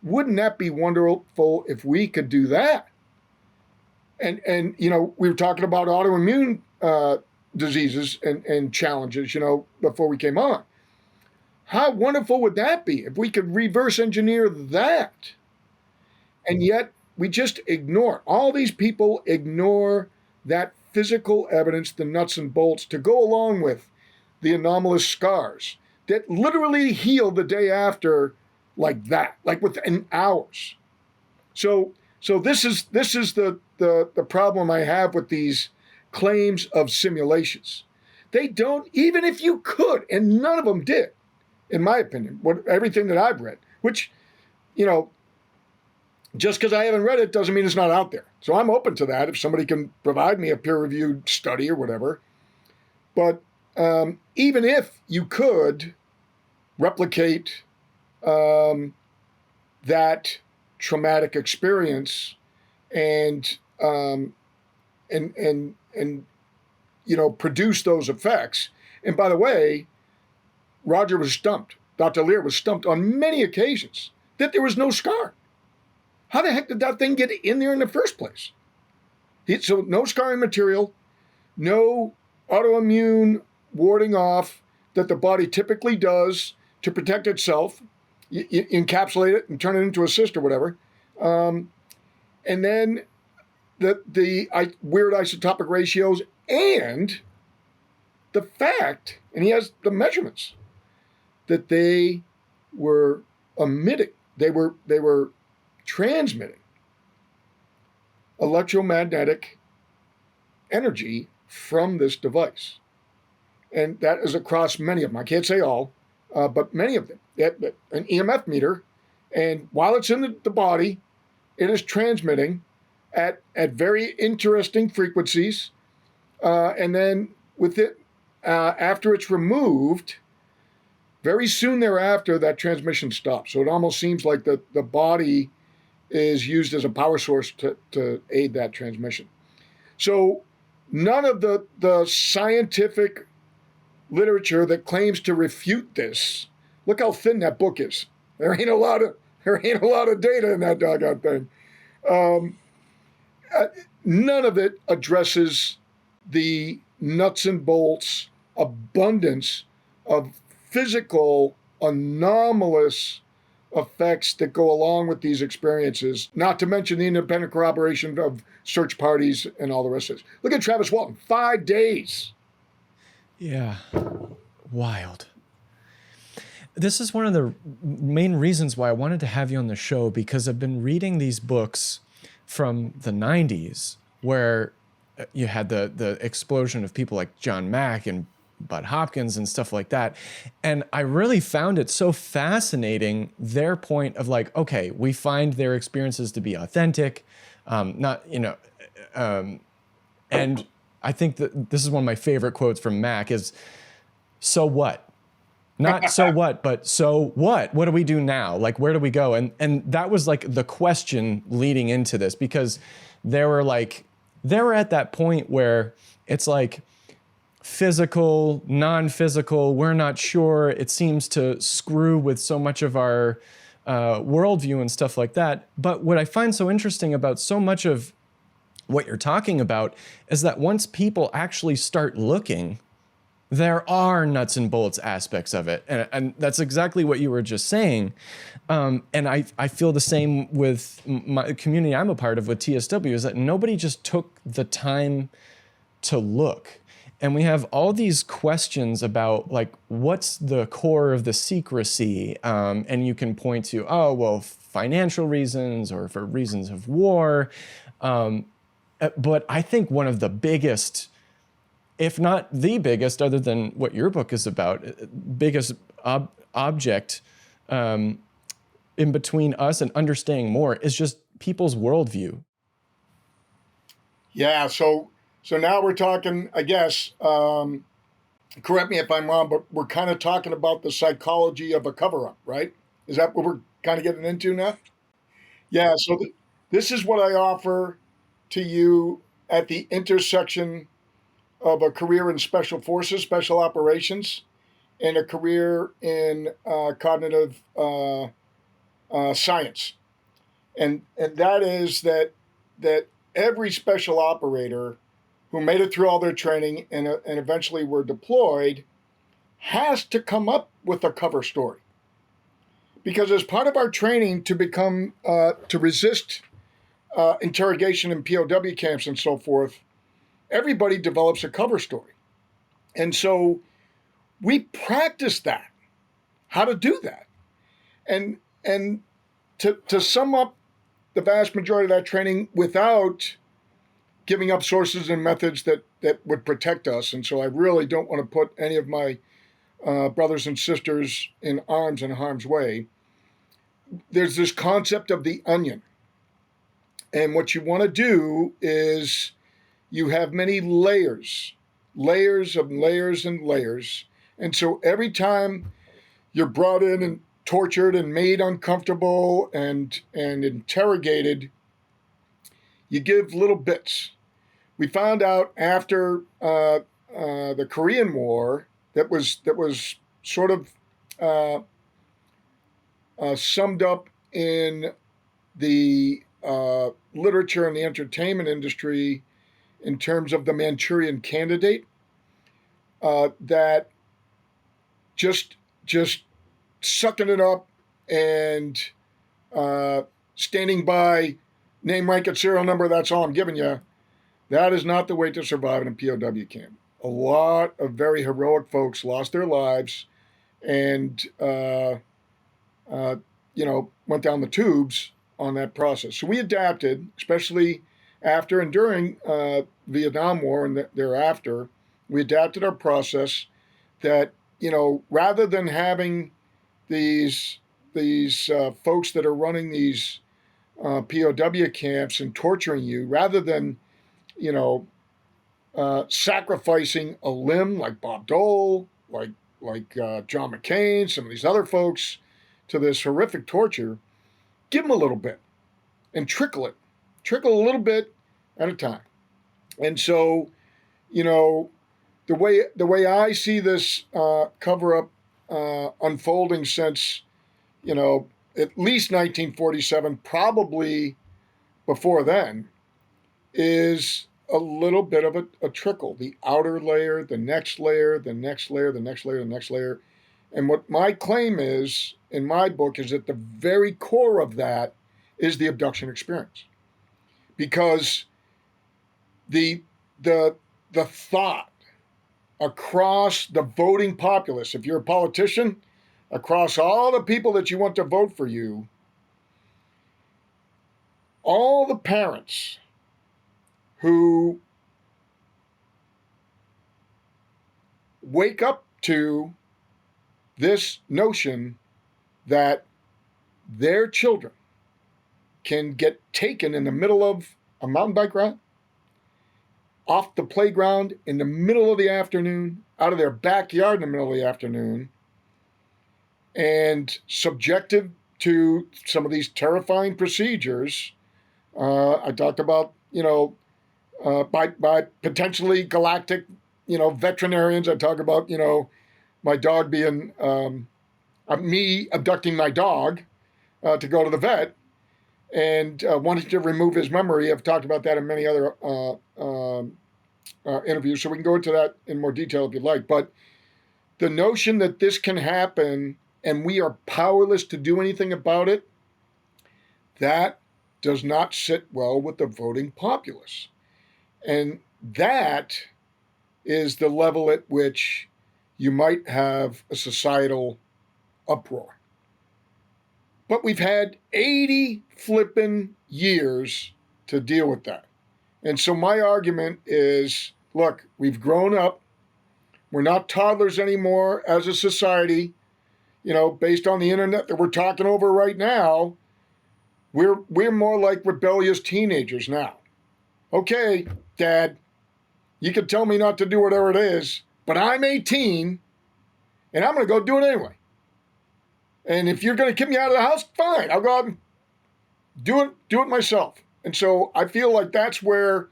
wouldn't that be wonderful if we could do that? And we were talking about autoimmune diseases and challenges, before we came on. How wonderful would that be if we could reverse engineer that? And yet we just ignore it. All these people ignore that physical evidence, the nuts and bolts, to go along with the anomalous scars that literally heal the day after, like that, like within hours. So this is the problem I have with these claims of simulations. They don't, even if you could, and none of them did, in my opinion, everything that I've read, which, just because I haven't read it doesn't mean it's not out there. So I'm open to that if somebody can provide me a peer-reviewed study or whatever. But even if you could replicate that traumatic experience and produce those effects. And by the way, Roger was stumped. Dr. Lear was stumped on many occasions that there was no scar. How the heck did that thing get in there in the first place? So no scarring material, no autoimmune warding off that the body typically does to protect itself, encapsulate it and turn it into a cyst or whatever. And then the weird isotopic ratios and the fact, and he has the measurements, that they were emitting, they were transmitting electromagnetic energy from this device. And that is across many of them. I can't say all, but many of them. An EMF meter, and while it's in the body, it is transmitting at very interesting frequencies. And then with it, after it's removed, very soon thereafter, that transmission stops. So it almost seems like the body is used as a power source to aid that transmission. So none of the scientific literature that claims to refute this, look how thin that book is. There ain't a lot of data in that doggone thing. None of it addresses the nuts and bolts abundance of physical anomalous effects that go along with these experiences, not to mention the independent corroboration of search parties and all the rest of it. Look at Travis Walton, 5 days. Yeah, wild. This is one of the main reasons why I wanted to have you on the show, because I've been reading these books from the 90s where you had the explosion of people like John Mack and Bud Hopkins and stuff like that. And I really found it so fascinating, their point of like, okay, we find their experiences to be authentic, and I think that this is one of my favorite quotes from Mack is, so what? Not so what, but so what? What do we do now? Like, where do we go? And that was like the question leading into this, because they were at that point where it's like physical, non-physical, we're not sure. It seems to screw with so much of our worldview and stuff like that. But what I find so interesting about so much of what you're talking about is that once people actually start looking, there are nuts and bolts aspects of it. And that's exactly what you were just saying. And I feel the same with my community I'm a part of with TSW, is that nobody just took the time to look. And we have all these questions about like, what's the core of the secrecy? And you can point to, oh, well, financial reasons or for reasons of war. But I think one of the biggest, if not the biggest, other than what your book is about, biggest object in between us and understanding more is just people's worldview. Yeah. So now we're talking, I guess, correct me if I'm wrong, but we're kind of talking about the psychology of a cover up, right? Is that what we're kind of getting into now? Yeah. So this is what I offer to you at the intersection of a career in special forces, special operations, and a career in cognitive science, and that is that every special operator who made it through all their training and eventually were deployed has to come up with a cover story, because as part of our training to become to resist interrogation in POW camps and so forth, everybody develops a cover story, and so we practice that, how to do that, and to sum up the vast majority of that training without giving up sources and methods that would protect us. And so I really don't want to put any of my brothers and sisters in arms and harm's way. There's this concept of the onion. And what you want to do is you have many layers, layers of layers and layers. And so every time you're brought in and tortured and made uncomfortable and interrogated, you give little bits. We found out after the Korean War that was sort of summed up in the literature and the entertainment industry in terms of the Manchurian Candidate, that just sucking it up and standing by name, rank, and serial number. That's all I'm giving you. That is not the way to survive in a POW camp. A lot of very heroic folks lost their lives and, went down the tubes on that process. So we adapted, especially after and during Vietnam War and thereafter. We adapted our process that, rather than having these folks that are running these POW camps and torturing you, rather than you know, sacrificing a limb like Bob Dole, like John McCain, some of these other folks to this horrific torture, give them a little bit and trickle a little bit at a time. And so, the way I see this cover up unfolding since at least 1947, probably before then, is a little bit of a trickle. The outer layer, the next layer, the next layer, the next layer, the next layer. And what my claim is in my book is that the very core of that is the abduction experience. Because the thought across the voting populace, if you're a politician, across all the people that you want to vote for you, all the parents who wake up to this notion that their children can get taken in the middle of a mountain bike ride, off the playground in the middle of the afternoon, out of their backyard in the middle of the afternoon, and subjected to some of these terrifying procedures. I talked about, by potentially galactic, veterinarians. I talk about, my dog being, me abducting my dog to go to the vet and wanting to remove his memory. I've talked about that in many other interviews, so we can go into that in more detail if you'd like. But the notion that this can happen and we are powerless to do anything about it, that does not sit well with the voting populace. And that is the level at which you might have a societal uproar. But we've had 80 flippin' years to deal with that. And so my argument is, look, we've grown up. We're not toddlers anymore as a society. Based on the internet that we're talking over right now, we're more like rebellious teenagers now. okay, Dad, you can tell me not to do whatever it is, but I'm 18 and I'm going to go do it anyway. And if you're going to kick me out of the house, fine, I'll go out and do it myself. And so I feel like that's where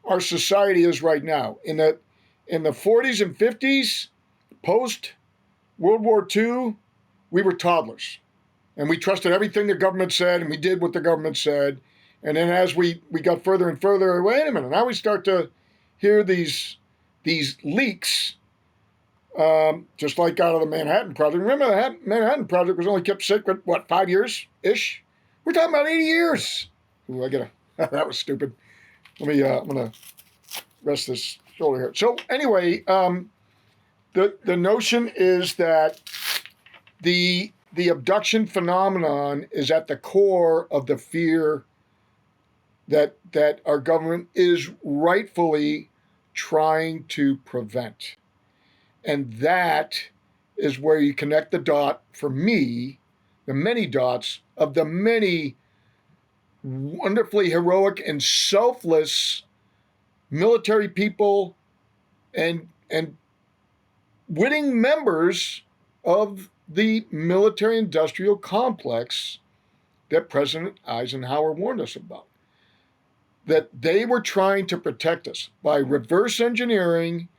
our society is right now. In the 40s and 50s, post World War II, we were toddlers. And we trusted everything the government said, and we did what the government said. And then as we got further and further, wait a minute, now we start to hear these leaks, just like out of the Manhattan Project. Remember, the Manhattan Project was only kept secret, 5 years-ish? We're talking about 80 years. Ooh, that was stupid. I'm going to rest this shoulder here. So anyway, the notion is that the abduction phenomenon is at the core of the fear that our government is rightfully trying to prevent. And that is where you connect the dot, for me, the many dots of the many wonderfully heroic and selfless military people and witting members of the military-industrial complex that President Eisenhower warned us about. That they were trying to protect us by reverse engineering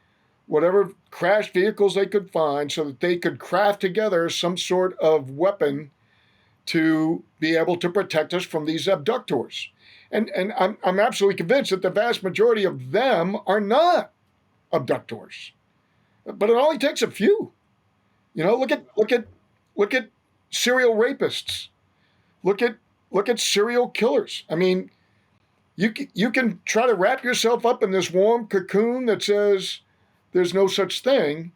whatever crashed vehicles they could find so that they could craft together some sort of weapon to be able to protect us from these abductors. And I'm absolutely convinced that the vast majority of them are not abductors. But it only takes a few. You know, look at serial rapists. Look at serial killers. I mean, you can try to wrap yourself up in this warm cocoon that says there's no such thing,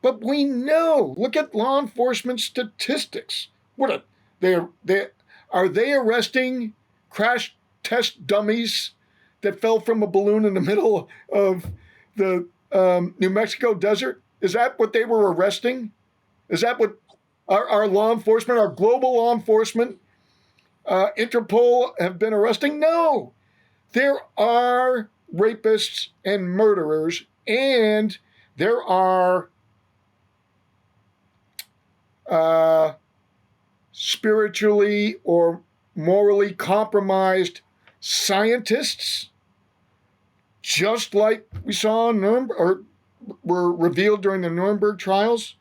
but we know. Look at law enforcement statistics. Are they arresting crash test dummies that fell from a balloon in the middle of the New Mexico desert? Is that what they were arresting? Is that what our law enforcement, our global law enforcement, Interpol have been arresting? No. There are rapists and murderers, and there are spiritually or morally compromised scientists, just like we saw in Nuremberg, or were revealed during the Nuremberg trials,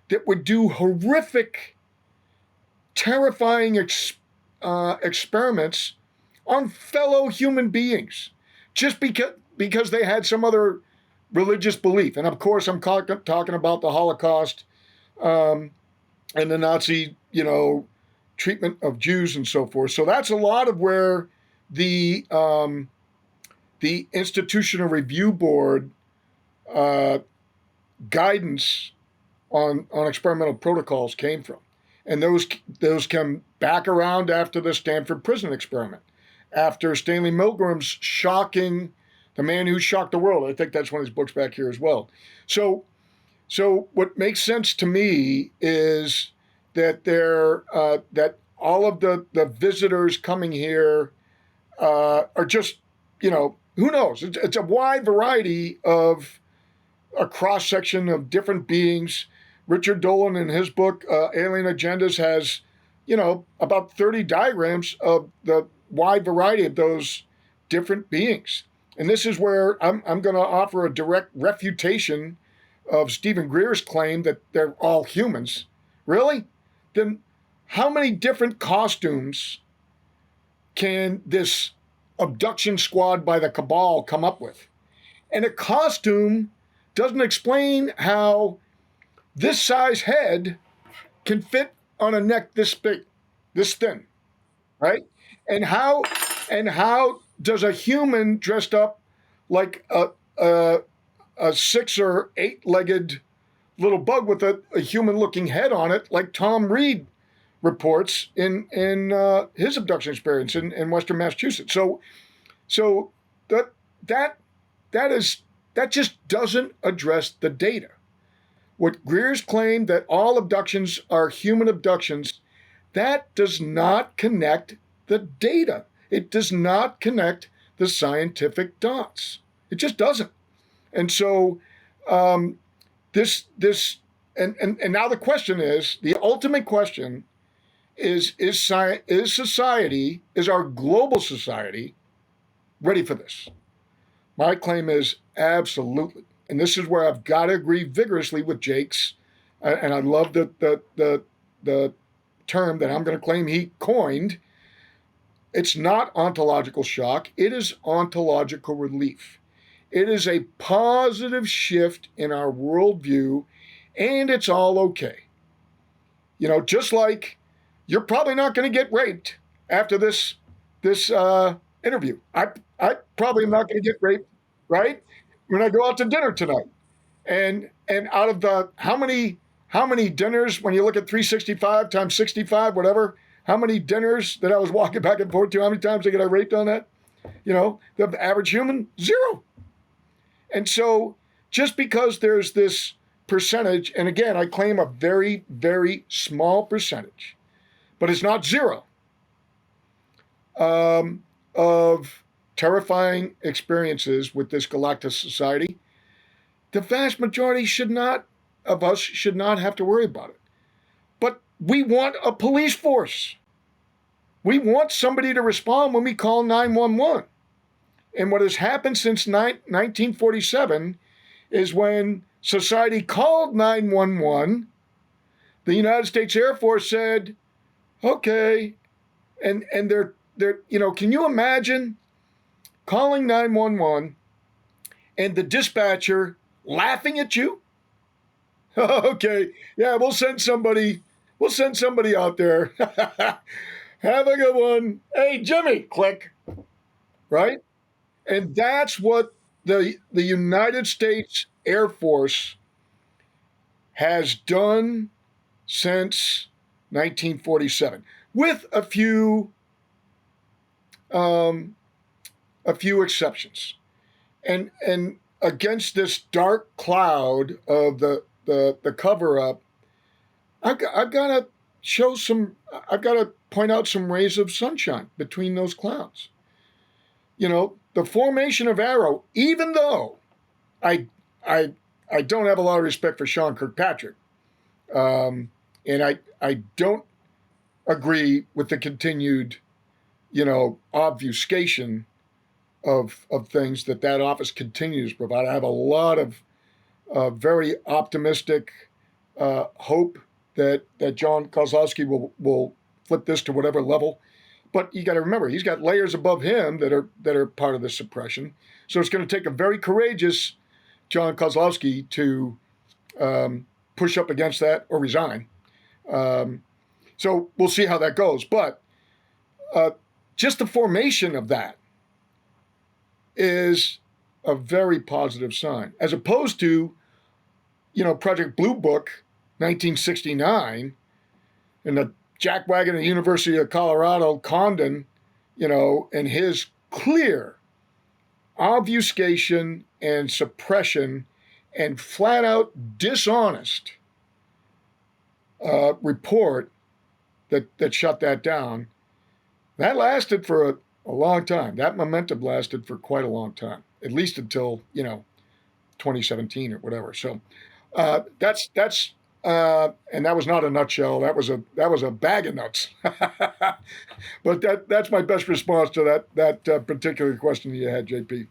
that would do horrific, terrifying experiments on fellow human beings, just because they had some other religious belief. And of course, I'm talking about the Holocaust and the Nazi, treatment of Jews and so forth. So that's a lot of where the Institutional Review Board guidance on experimental protocols came from. And those come back around after the Stanford prison experiment, after Stanley Milgram's The Man Who Shocked the World. I think that's one of his books back here as well. So what makes sense to me is that that all of the visitors coming here are just, who knows? It's a wide variety of a cross-section of different beings. Richard Dolan, in his book, Alien Agendas, has, about 30 diagrams of the wide variety of those different beings. And this is where I'm going to offer a direct refutation of Stephen Greer's claim that they're all humans. Really? Then how many different costumes can this abduction squad by the cabal come up with? And a costume doesn't explain how this size head can fit on a neck this big, this thin, right? And how does a human dressed up like a 6 or 8-legged little bug with a human-looking head on it, like Tom Reed reports in his abduction experience in Western Massachusetts? So that just doesn't address the data. What Greer's claim that all abductions are human abductions, that does not connect the data. It does not connect the scientific dots. It just doesn't. And so this and now the question is, the ultimate question is society, is our global society ready for this? My claim is absolutely. And this is where I've got to agree vigorously with Jake's, and I love the term that I'm going to claim he coined. It's not ontological shock, it is ontological relief. It is a positive shift in our worldview, and it's all okay. You know, just like you're probably not going to get raped after this interview. I probably am not going to get raped, right? When I go out to dinner tonight, and out of the how many dinners, when you look at 365 times 65, whatever, how many dinners that I was walking back and forth to, how many times did I get raped on that? You know, the average human, 0. And so just because there's this percentage, and again, I claim a very, very small percentage, but it's not 0, of terrifying experiences with this galactic society, the vast majority of us should not have to worry about it. But we want a police force. We want somebody to respond when we call 911. And what has happened since 1947 is when society called 911, the United States Air Force said, okay, and they're you know, can you imagine calling 911 and the dispatcher laughing at you? Okay, yeah, we'll send somebody out there. Have a good one. Hey, Jimmy, click. Right? And that's what the United States Air Force has done since 1947, with a few exceptions. And against this dark cloud of the cover up, I've got to point out some rays of sunshine between those clouds. You know, the formation of Arrow, even though I don't have a lot of respect for Sean Kirkpatrick, and I don't agree with the continued, you know, obfuscation of things that office continues to provide. I have a lot of very optimistic hope that John Kozlowski will flip this to whatever level. But you got to remember, he's got layers above him that are part of the suppression. So it's going to take a very courageous John Kozlowski to push up against that or resign. So we'll see how that goes. But just the formation of that is a very positive sign, as opposed to, you know, Project Blue Book, 1969, and the jackwagon at the University of Colorado, Condon, you know, and his clear obfuscation and suppression and flat out dishonest report that shut that down. That lasted for a long time. That momentum lasted for quite a long time, at least until, you know, 2017 or whatever. So that's and that was not a nutshell. That was a bag of nuts. But that's my best response to that particular question you had, JP.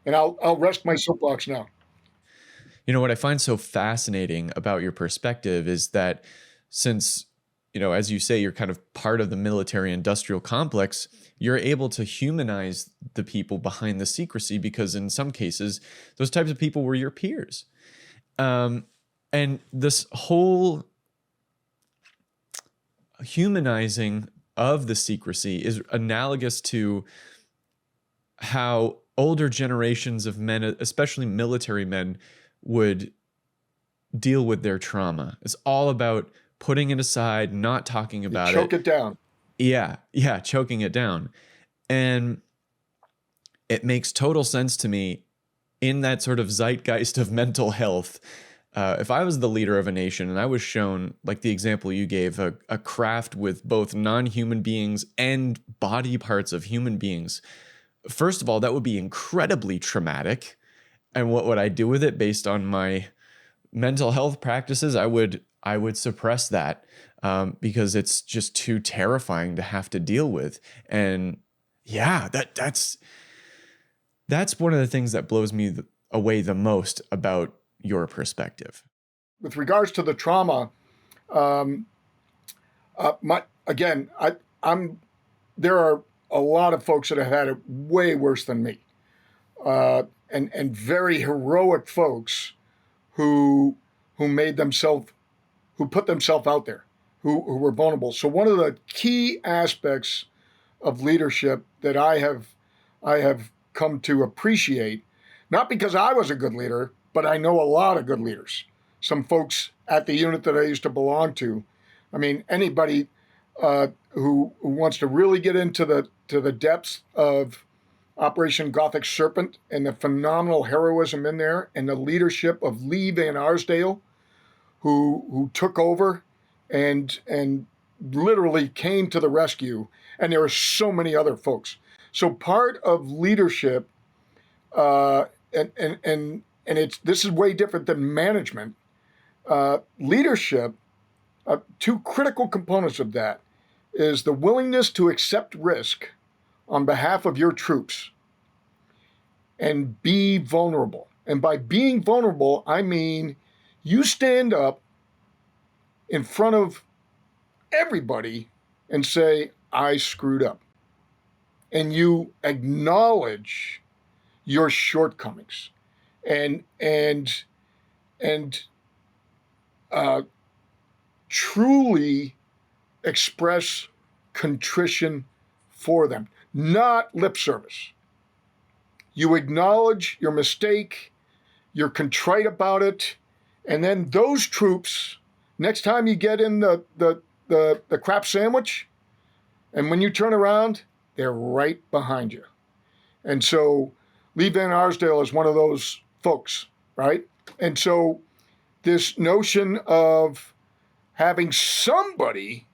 And I'll rest my soapbox now. You know, what I find so fascinating about your perspective is that since, you know, as you say, you're kind of part of the military industrial complex, you're able to humanize the people behind the secrecy, because in some cases, those types of people were your peers. And this whole humanizing of the secrecy is analogous to how older generations of men, especially military men, would deal with their trauma. It's all about putting it aside, not talking about it. Choke it down. Yeah, choking it down. And it makes total sense to me in that sort of zeitgeist of mental health. If I was the leader of a nation and I was shown, like the example you gave, a craft with both non-human beings and body parts of human beings first of all, that would be incredibly traumatic. And what would I do with it based on my mental health practices? I would suppress that, because it's just too terrifying to have to deal with. And yeah, that's one of the things that blows me away the most about your perspective. With regards to the trauma, there are a lot of folks that have had it way worse than me, and very heroic folks who put themselves out there, who were vulnerable. So one of the key aspects of leadership that I have come to appreciate, not because I was a good leader, but I know a lot of good leaders. Some folks at the unit that I used to belong to. I mean, anybody who wants to really get into the depths of Operation Gothic Serpent and the phenomenal heroism in there and the leadership of Lee Van Arsdale, who took over and literally came to the rescue. And there are so many other folks. So part of leadership, and this is way different than management. Leadership, two critical components of that is the willingness to accept risk on behalf of your troops and be vulnerable. And by being vulnerable, I mean you stand up in front of everybody and say, I screwed up. And you acknowledge your shortcomings and truly express contrition for them, not lip service. You acknowledge your mistake, you're contrite about it, and then those troops, next time you get in the crap sandwich, and when you turn around, they're right behind you. And so Lee Van Arsdale is one of those folks, right? And so this notion of having somebody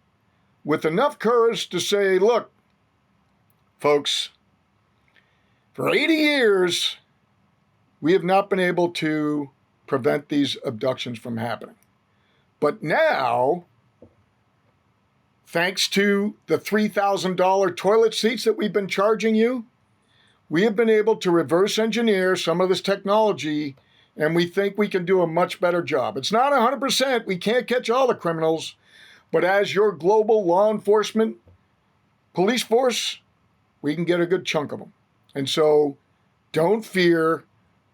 with enough courage to say, look, folks, for 80 years, we have not been able to prevent these abductions from happening. But now, thanks to the $3,000 toilet seats that we've been charging you, we have been able to reverse engineer some of this technology, and we think we can do a much better job. It's not 100%. We can't catch all the criminals, but as your global law enforcement police force, we can get a good chunk of them. And so don't fear.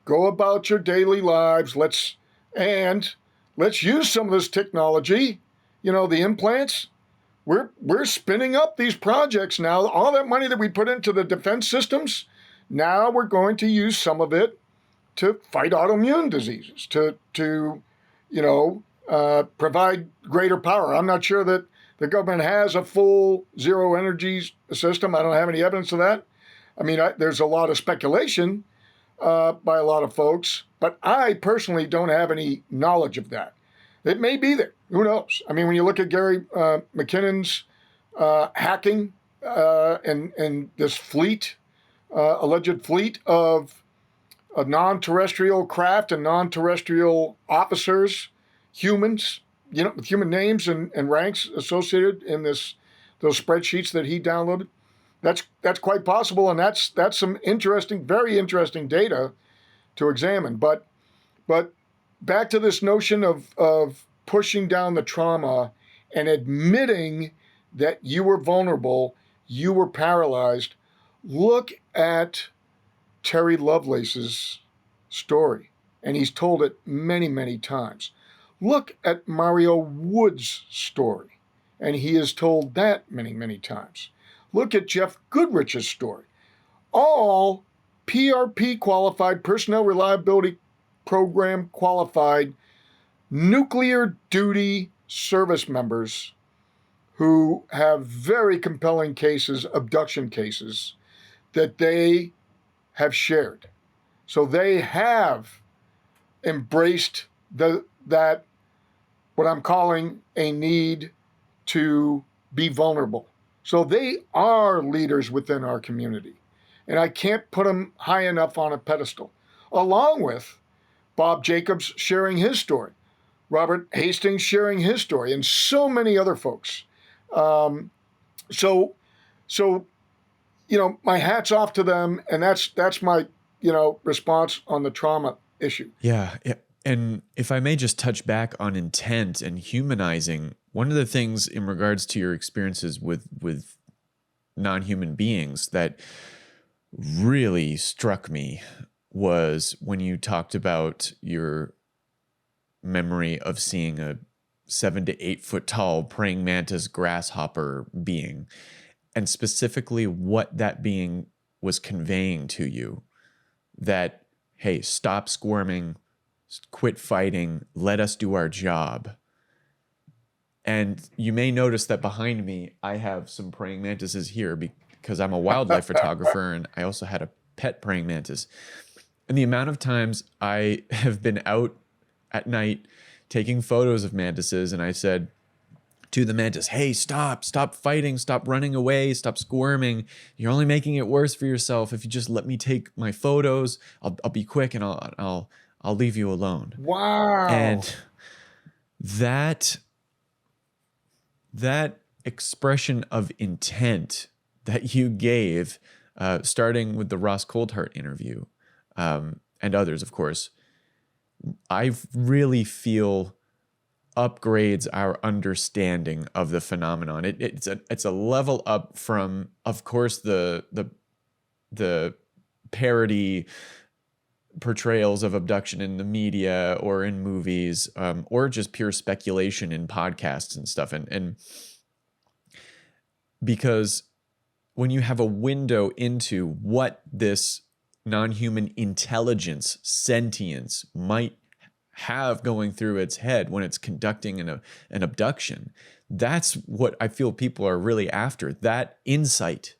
Go about your daily lives. Let's use some of this technology. You know, the implants. We're spinning up these projects now. All that money that we put into the defense systems, now we're going to use some of it to fight autoimmune diseases, to provide greater power. I'm not sure that the government has a full zero energy system. I don't have any evidence of that. I mean, there's a lot of speculation by a lot of folks, but I personally don't have any knowledge of that. It may be there. Who knows? I mean, when you look at Gary McKinnon's hacking and this fleet, alleged fleet of non-terrestrial craft and non-terrestrial officers, humans, with human names and ranks associated in those spreadsheets that he downloaded, that's quite possible, and that's some interesting, very interesting data to examine. But back to this notion of pushing down the trauma and admitting that you were vulnerable, you were paralyzed. Look at Terry Lovelace's story, and he's told it many, many times. Look at Mario Wood's story, and he has told that many, many times. Look at Jeff Goodrich's story. All PRP qualified, Personnel Reliability Program qualified, nuclear duty service members who have very compelling cases, abduction cases, that they have shared. So they have embraced that what I'm calling a need to be vulnerable. So they are leaders within our community. and I can't put them high enough on a pedestal. Along with Bob Jacobs sharing his story, Robert Hastings sharing his story, and so many other folks. Um, so, so my hat's off to them, and that's my response on the trauma issue. Yeah. And if I may just touch back on intent and humanizing, one of the things in regards to your experiences with non-human beings that really struck me was when you talked about your memory of seeing a 7 to 8 foot tall praying mantis grasshopper being, and specifically what that being was conveying to you, that, hey, stop squirming, quit fighting, let us do our job. And you may notice that behind me, I have some praying mantises here because I'm a wildlife photographer, and I also had a pet praying mantis. And the amount of times I have been out at night taking photos of mantises, and I said to the mantis, hey, stop fighting, stop running away, stop squirming. You're only making it worse for yourself. If you just let me take my photos, I'll be quick, and I'll leave you alone. Wow. And that expression of intent that you gave, starting with the Ross Coulthart interview, and others, of course, I really feel upgrades our understanding of the phenomenon. It's a level up from, of course, the parody portrayals of abduction in the media or in movies, or just pure speculation in podcasts and stuff. And because when you have a window into what this non-human intelligence, sentience might have going through its head when it's conducting an abduction, that's what I feel people are really after, that insight.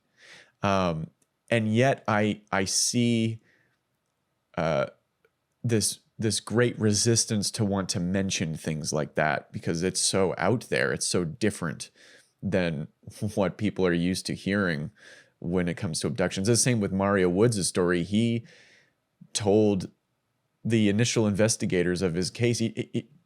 And yet I see this great resistance to want to mention things like that because it's so out there. It's so different than what people are used to hearing when it comes to abductions. The same with Mario Woods' story. He told the initial investigators of his case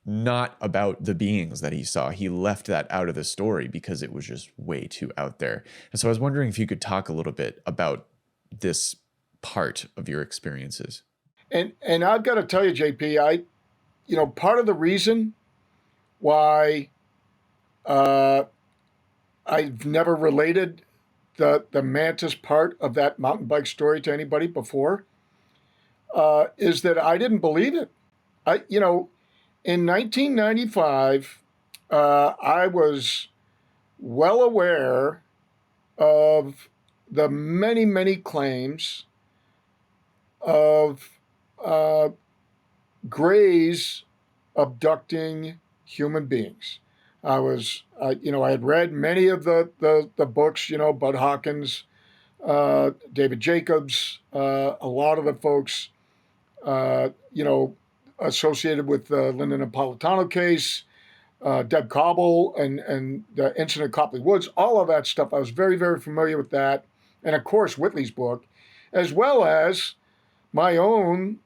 not about the beings that he saw. He left that out of the story because it was just way too out there. And so I was wondering if you could talk a little bit about this part of your experiences. And I've got to tell you, JP, part of the reason why I've never related the mantis part of that mountain bike story to anybody before is that I didn't believe it. In 1995, I was well aware of the many, many claims of Greys abducting human beings. I had read many of the books, Bud Hawkins, David Jacobs, a lot of the folks, associated with the Linda Napolitano case, Deb Cobble, and the incident at Copley Woods, all of that stuff. I was very, very familiar with that. And of course, Whitley's book, as well as my own,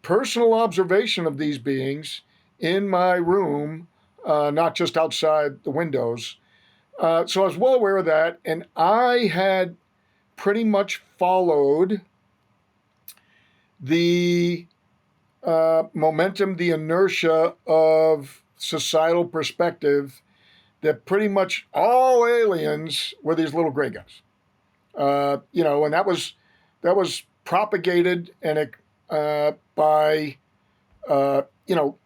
personal observation of these beings in my room, not just outside the windows. So I was well aware of that. And I had pretty much followed the momentum, the inertia of societal perspective that pretty much all aliens were these little gray guys. And that was propagated and by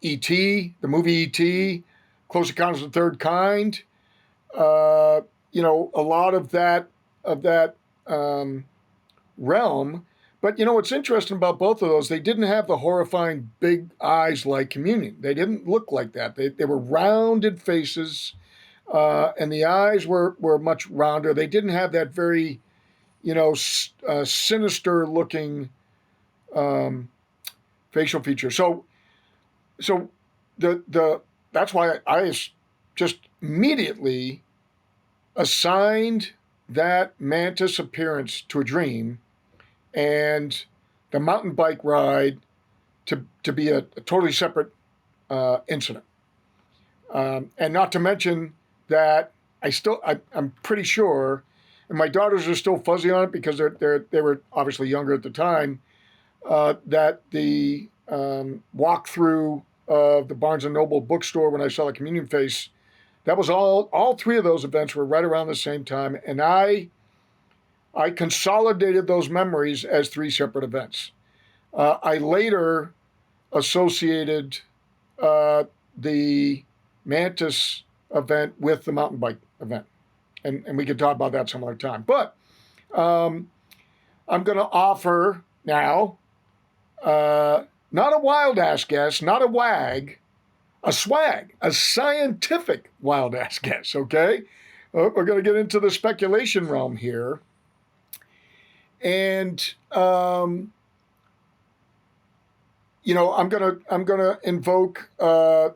E.T., the movie E.T., Close Encounters of the Third Kind. A lot of that realm. But what's interesting about both of those, they didn't have the horrifying big eyes like Communion. They didn't look like that. They were rounded faces, and the eyes were much rounder. They didn't have that very, sinister looking facial feature. So that's why I just immediately assigned that mantis appearance to a dream and the mountain bike ride to be a totally separate incident. And not to mention that I'm pretty sure, and my daughters are still fuzzy on it because they were obviously younger at the time, that the walkthrough of the Barnes and Noble bookstore when I saw the Communion Face, that was all three of those events were right around the same time, and I consolidated those memories as three separate events. I later associated the mantis event with the mountain bike event, and we could talk about that some other time. But I'm going to offer now not a wild ass guess, not a wag, a swag, a scientific wild ass guess. Okay, we're going to get into the speculation realm here, and I'm gonna invoke a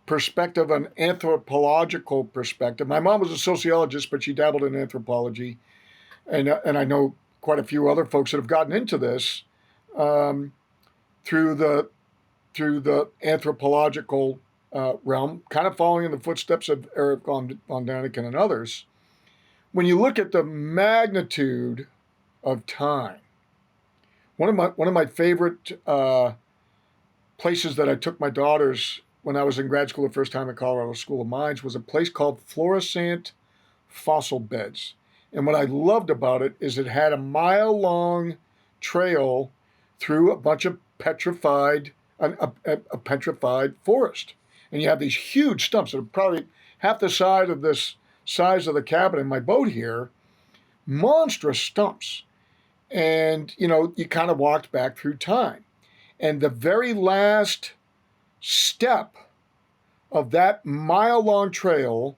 perspective, an anthropological perspective. My mom was a sociologist, but she dabbled in anthropology, and I know quite a few other folks that have gotten into this through the anthropological realm, kind of following in the footsteps of Eric von Däniken and others. When you look at the magnitude of time, one of my favorite places that I took my daughters when I was in grad school the first time at Colorado School of Mines was a place called Florissant Fossil Beds. And what I loved about it is it had a mile-long trail through a bunch of petrified forest. And you have these huge stumps that are probably half the size of the cabin in my boat here, monstrous stumps. And, you kind of walked back through time. And the very last step of that mile-long trail,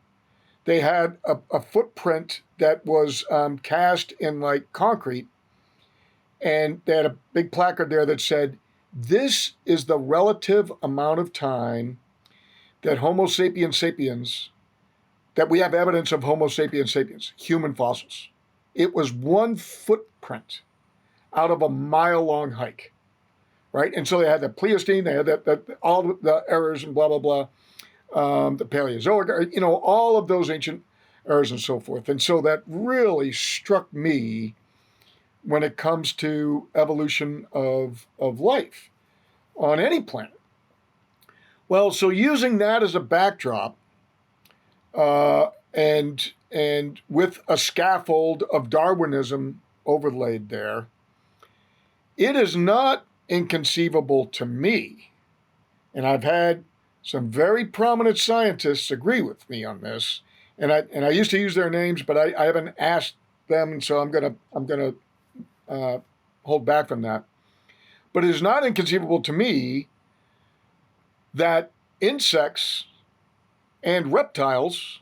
they had a footprint that was cast in like concrete. And they had a big placard there that said, "This is the relative amount of time that Homo sapiens sapiens, that we have evidence of Homo sapiens sapiens, human fossils." It was one footprint out of a mile-long hike, right? And so they had the Pleistocene, they had all the eras and blah, blah, blah, the Paleozoic, all of those ancient eras and so forth. And so that really struck me when it comes to evolution of life on any planet. Well, so using that as a backdrop, and with a scaffold of Darwinism overlaid there, it is not inconceivable to me, and I've had some very prominent scientists agree with me on this, and I used to use their names, but I haven't asked them, and so I'm gonna hold back from that. But it is not inconceivable to me that insects and reptiles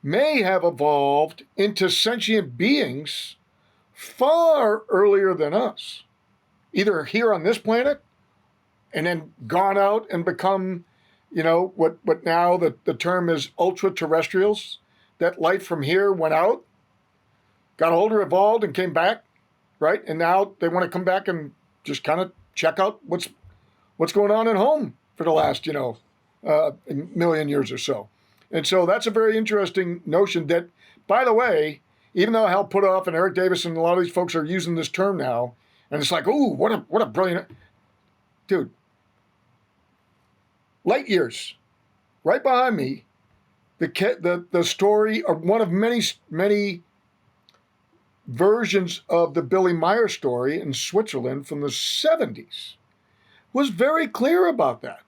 may have evolved into sentient beings far earlier than us, either here on this planet and then gone out and become, what now the term is ultra-terrestrials, that life from here went out, got older, evolved, and came back, right? And now they want to come back and just kind of check out what's going on at home for the last, million years or so. And so that's a very interesting notion that, by the way, even though Hal Puthoff and Eric Davis and a lot of these folks are using this term now, and it's like, ooh, what a brilliant, dude. Light years, right behind me, the story of one of many versions of the Billy Meyer story in Switzerland from the 70s was very clear about that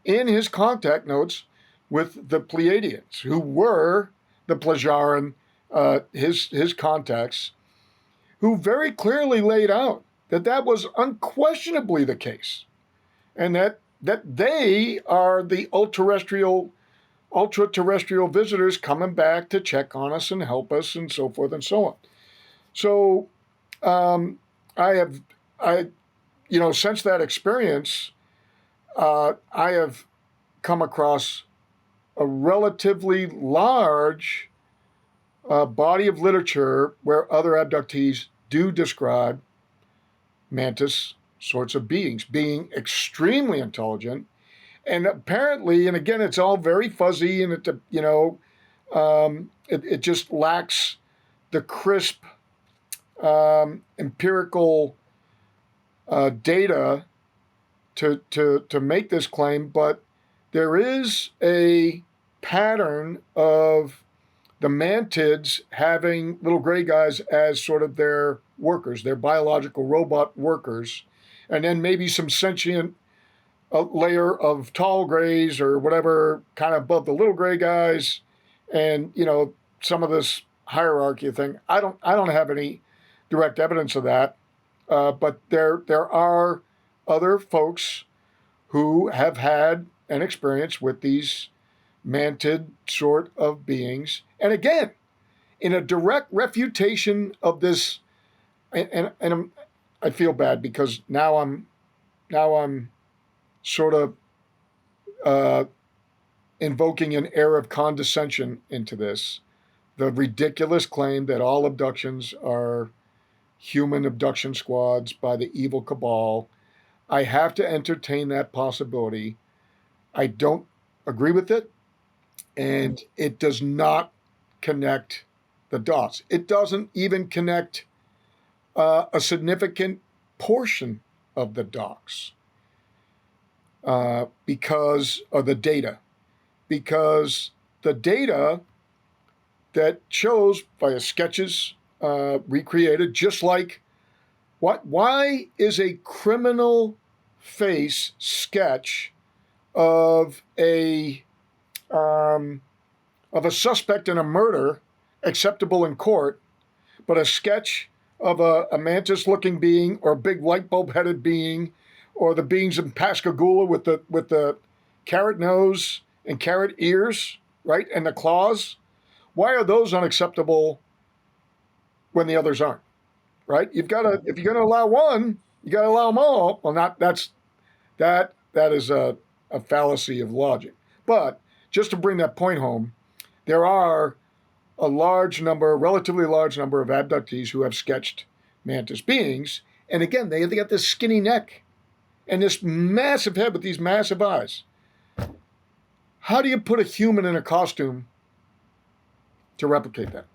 in his contact notes with the Pleiadians, who were the Plajaran, his contacts, who very clearly laid out that was unquestionably the case, and that they are the ultra-terrestrial visitors coming back to check on us and help us and so forth and so on. So since that experience, I have come across a relatively large body of literature where other abductees do describe mantis sorts of beings being extremely intelligent. And apparently, and again, it's all very fuzzy, and it just lacks the crisp empirical data to make this claim. But there is a pattern of the mantids having little gray guys as sort of their workers, their biological robot workers, and then maybe some sentient layer of tall grays or whatever kind of above the little gray guys, and some of this hierarchy thing. I don't have any direct evidence of that, but there are other folks who have had an experience with these mantid sort of beings. And again, in a direct refutation of this, and I feel bad because now I'm sort of invoking an air of condescension into this. The ridiculous claim that all abductions are human abduction squads by the evil cabal. I have to entertain that possibility. I don't agree with it, and it does not connect the dots. It doesn't even connect a significant portion of the dots because of the data. Because the data that shows via sketches recreated, just like why is a criminal face sketch of a suspect in a murder acceptable in court, but a sketch of a mantis-looking being or a big light bulb-headed being, or the beings in Pascagoula with the carrot nose and carrot ears, right, and the claws? Why are those unacceptable when the others aren't? Right? If you're going to allow one, you got to allow them all. Well, that is a fallacy of logic. But just to bring that point home, there are a relatively large number of abductees who have sketched mantis beings. And again, they got this skinny neck and this massive head with these massive eyes. How do you put a human in a costume to replicate that?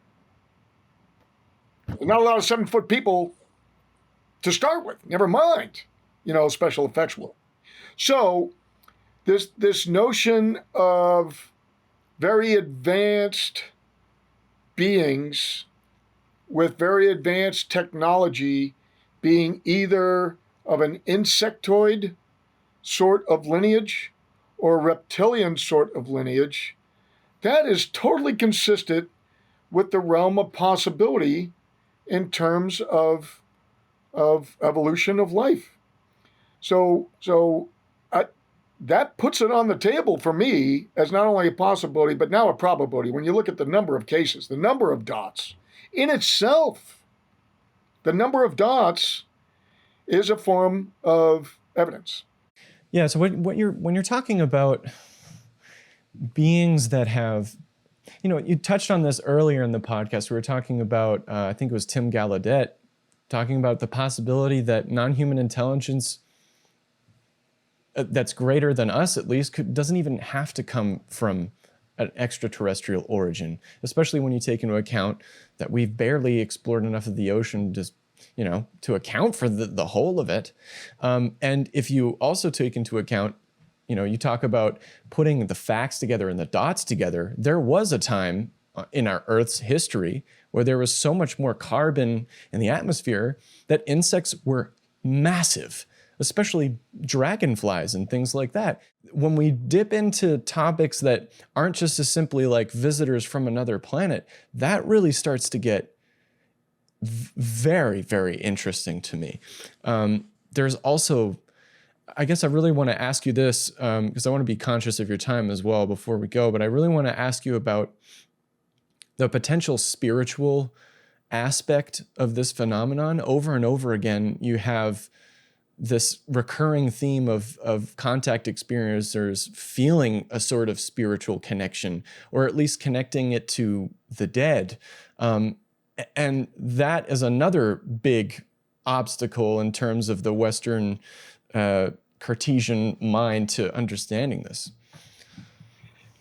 There's not a lot of 7-foot people to start with, never mind, special effects work. So this notion of very advanced beings with very advanced technology being either of an insectoid sort of lineage or reptilian sort of lineage, that is totally consistent with the realm of possibility in terms of evolution of life. So that puts it on the table for me as not only a possibility, but now a probability. When you look at the number of cases, the number of dots in itself, the number of dots is a form of evidence. Yeah. So when you're talking about beings that have, you touched on this earlier in the podcast. We were talking about, I think it was Tim Gallaudet, talking about the possibility that non-human intelligence that's greater than us, at least, doesn't even have to come from an extraterrestrial origin, especially when you take into account that we've barely explored enough of the ocean to account for the whole of it. And if you also take into account, you talk about putting the facts together and the dots together, there was a time in our Earth's history where there was so much more carbon in the atmosphere that insects were massive, especially dragonflies and things like that. When we dip into topics that aren't just as simply like visitors from another planet, that really starts to get very, very interesting to me. There's also, I guess I really want to ask you this, because I want to be conscious of your time as well before we go, but I really want to ask you about the potential spiritual aspect of this phenomenon. Over and over again, you have this recurring theme of contact experiencers feeling a sort of spiritual connection, or at least connecting it to the dead. And that is another big obstacle in terms of the Western Cartesian mind to understanding this.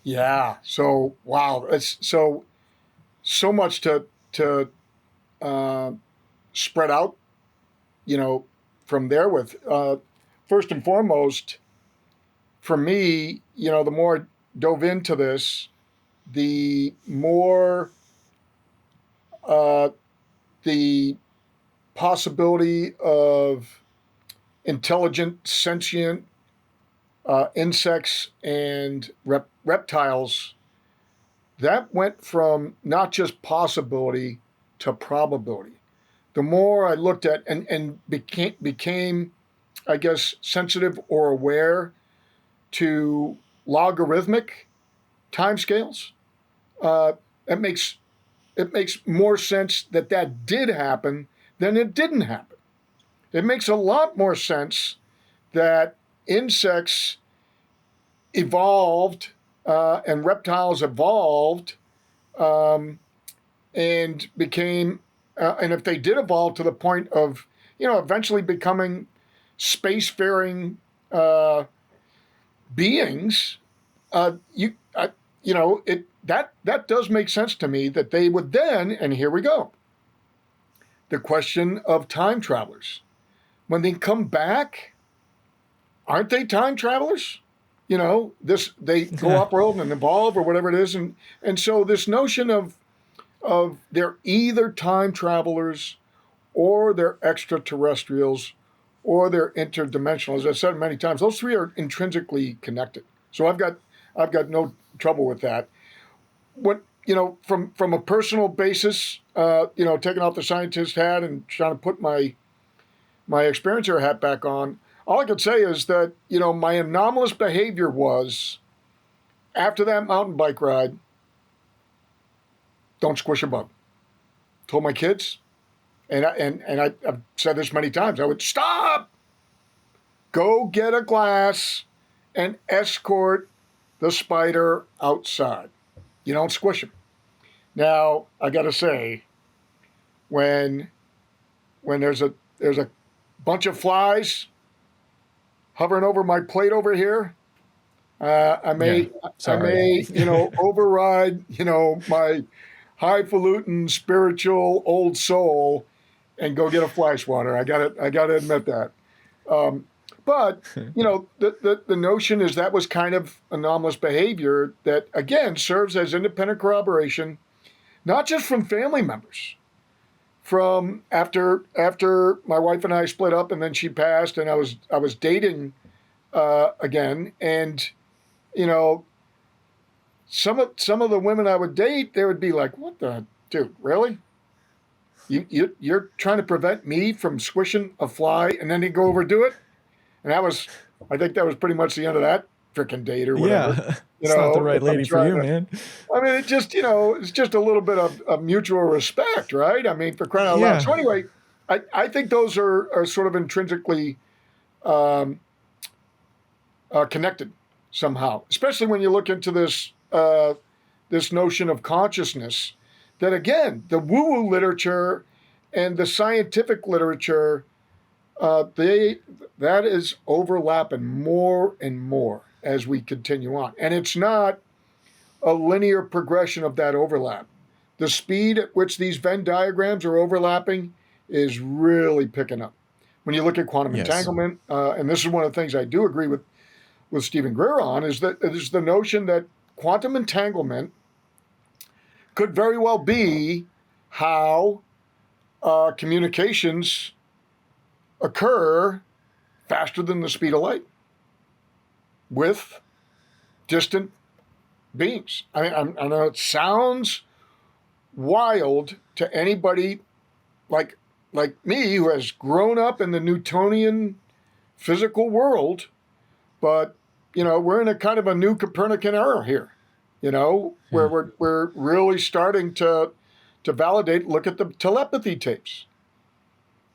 Yeah. So wow, it's so much to spread out, from there with. First and foremost, for me, the more I dove into this, the more the possibility of intelligent, sentient insects and reptiles, that went from not just possibility to probability. The more I looked at and became, I guess, sensitive or aware to logarithmic timescales, it makes more sense that did happen than it didn't happen. It makes a lot more sense that insects evolved and reptiles evolved and became, and if they did evolve to the point of, eventually becoming spacefaring beings, that does make sense to me that they would then, and here we go, the question of time travelers. When they come back, aren't they time travelers? They go off-world and evolve or whatever it is. And so this notion of they're either time travelers or they're extraterrestrials or they're interdimensional. As I've said many times, those three are intrinsically connected. So I've got no trouble with that. What, from a personal basis, taking off the scientist hat and trying to put my experiencer hat back on, all I could say is that, my anomalous behavior was, after that mountain bike ride, don't squish a bug. Told my kids, and I've said this many times, I would stop, go get a glass, and escort the spider outside. You don't squish them. Now, I got to say, when there's a bunch of flies hovering over my plate over here, I may override, my highfalutin spiritual old soul and go get a fly swatter. I got to admit that. But the notion is that was kind of anomalous behavior that, again, serves as independent corroboration, not just from family members, from after my wife and I split up and then she passed and I was dating again, and some of the women I would date, they would be like, "What the dude, really? You're trying to prevent me from squishing a fly," and then he'd go overdo it, and I think that was pretty much the end of that frickin' date or whatever. Yeah, it's not the right lady for you, man. I mean, it's just a little bit of mutual respect, right? I mean, for crying out loud. So anyway, I think those are sort of intrinsically connected somehow, especially when you look into this notion of consciousness. That again, the woo-woo literature and the scientific literature, that is overlapping more and more as we continue on. And it's not a linear progression of that overlap. The speed at which these Venn diagrams are overlapping is really picking up. When you look at quantum entanglement, and this is one of the things I do agree with Stephen Greer on, is the notion that quantum entanglement could very well be how communications occur faster than the speed of light with distant beings. I mean, I know it sounds wild to anybody like me who has grown up in the Newtonian physical world, but we're in a kind of a new Copernican era here, where we're really starting to validate. Look at the telepathy tapes.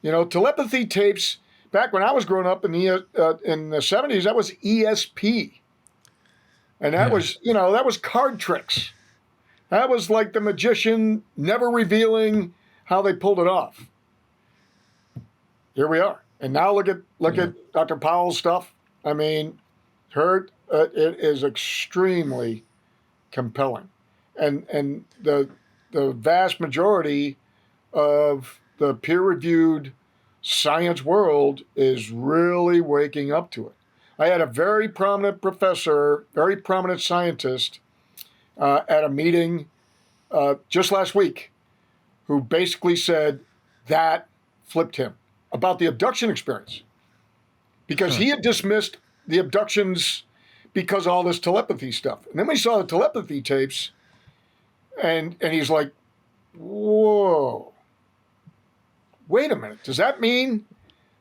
Telepathy tapes back when I was growing up in the 70s, that was ESP. And that was card tricks. That was like the magician never revealing how they pulled it off. Here we are. And now look at Dr. Powell's stuff. I mean, it is extremely compelling. And the vast majority of the peer-reviewed science world is really waking up to it. I had a very prominent professor, very prominent scientist at a meeting just last week who basically said that flipped him about the abduction experience, because he had dismissed the abductions because of all this telepathy stuff. And then we saw the telepathy tapes, and he's like, whoa, wait a minute. Does that mean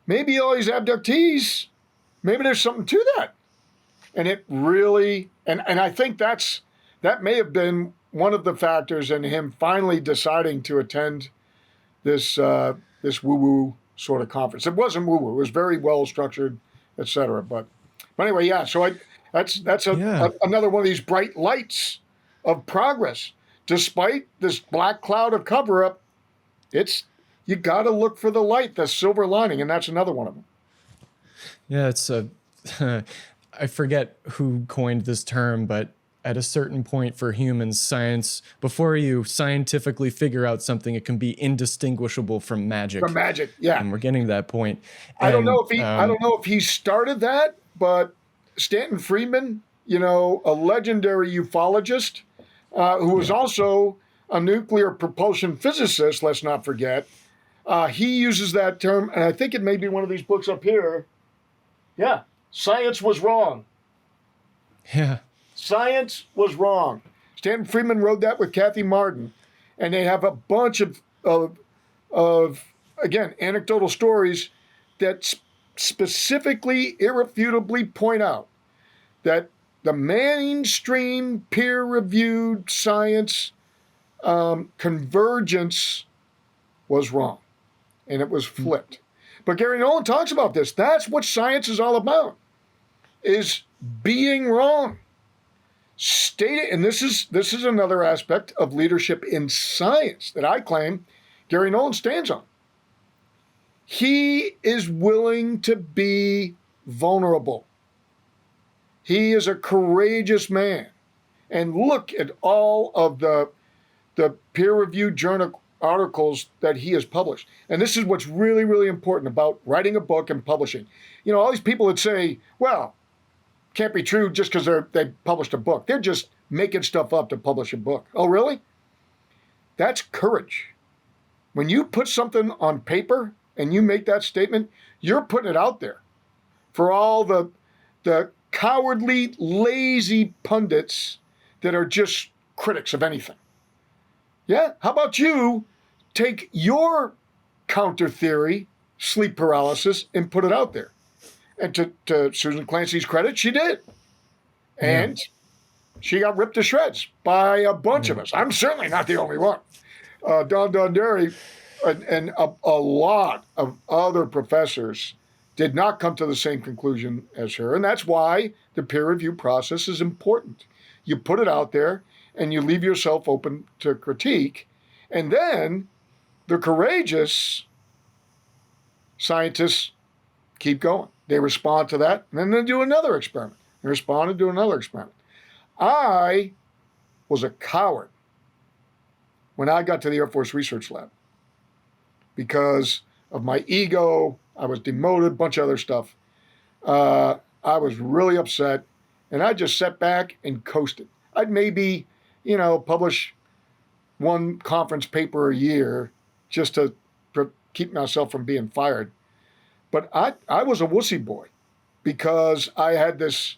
maybe all these abductees, maybe there's something to that? And it really, and I think that may have been one of the factors in him finally deciding to attend this woo-woo sort of conference. It wasn't woo-woo. It was very well structured, et cetera. But anyway, yeah. So that's another one of these bright lights of progress. Despite this black cloud of cover-up, you got to look for the light, the silver lining, and that's another one of them. Yeah, it's I forget who coined this term, but at a certain point for humans, science, before you scientifically figure out something, it can be indistinguishable from magic. From magic, yeah. And we're getting to that point. I don't know if he started that, but Stanton Friedman, a legendary ufologist, who was also a nuclear propulsion physicist, let's not forget, he uses that term, and I think it may be one of these books up here. Yeah, science was wrong. Yeah. Science was wrong. Stanton Friedman wrote that with Kathy Martin, and they have a bunch of again, anecdotal stories that specifically, irrefutably point out that the mainstream peer-reviewed science convergence was wrong, and it was flipped. But Gary Nolan talks about this. That's what science is all about, is being wrong. And this is another aspect of leadership in science that I claim Gary Nolan stands on. He is willing to be vulnerable. He is a courageous man. And look at all of the peer-reviewed journal articles that he has published. And this is what's really, really important about writing a book and publishing. All these people that say, well, can't be true just because they published a book. They're just making stuff up to publish a book. Oh, really? That's courage. When you put something on paper and you make that statement, you're putting it out there for all the cowardly, lazy pundits that are just critics of anything. Yeah? How about you take your counter theory, sleep paralysis, and put it out there? And to Susan Clancy's credit, she did. And she got ripped to shreds by a bunch of us. I'm certainly not the only one. Don Donderi and a lot of other professors did not come to the same conclusion as her. And that's why the peer review process is important. You put it out there and you leave yourself open to critique. And then the courageous scientists keep going. They respond to that, and then they do another experiment. They respond and do another experiment. I was a coward when I got to the Air Force Research Lab because of my ego. I was demoted, a bunch of other stuff. I was really upset, and I just sat back and coasted. I'd maybe, publish one conference paper a year just to keep myself from being fired. But I was a wussy boy because I had this,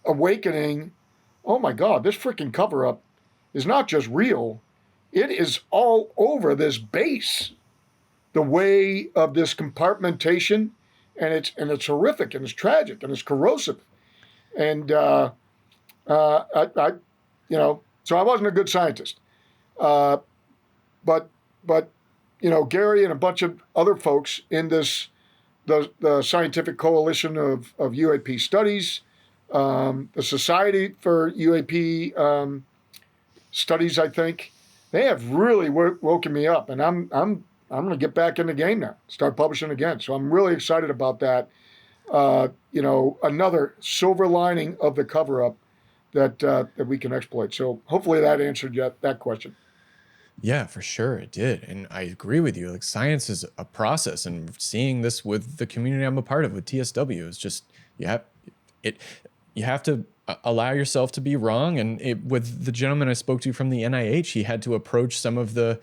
awakening. Oh my God, this freaking cover-up is not just real. It is all over this base. The way of this compartmentation, and it's horrific, and it's tragic, and it's corrosive. And so I wasn't a good scientist. But Gary and a bunch of other folks in the Scientific Coalition of UAP Studies, the Society for UAP Studies, I think, They have really woken me up, and I'm going to get back in the game now. Start publishing again. So I'm really excited about that. Another silver lining of the cover up that we can exploit. So hopefully that answered that question. Yeah, for sure it did. And I agree with you. Like science is a process, and seeing this with the community I'm a part of with TSW is just you have to allow yourself to be wrong. And with the gentleman I spoke to from the NIH, he had to approach some of the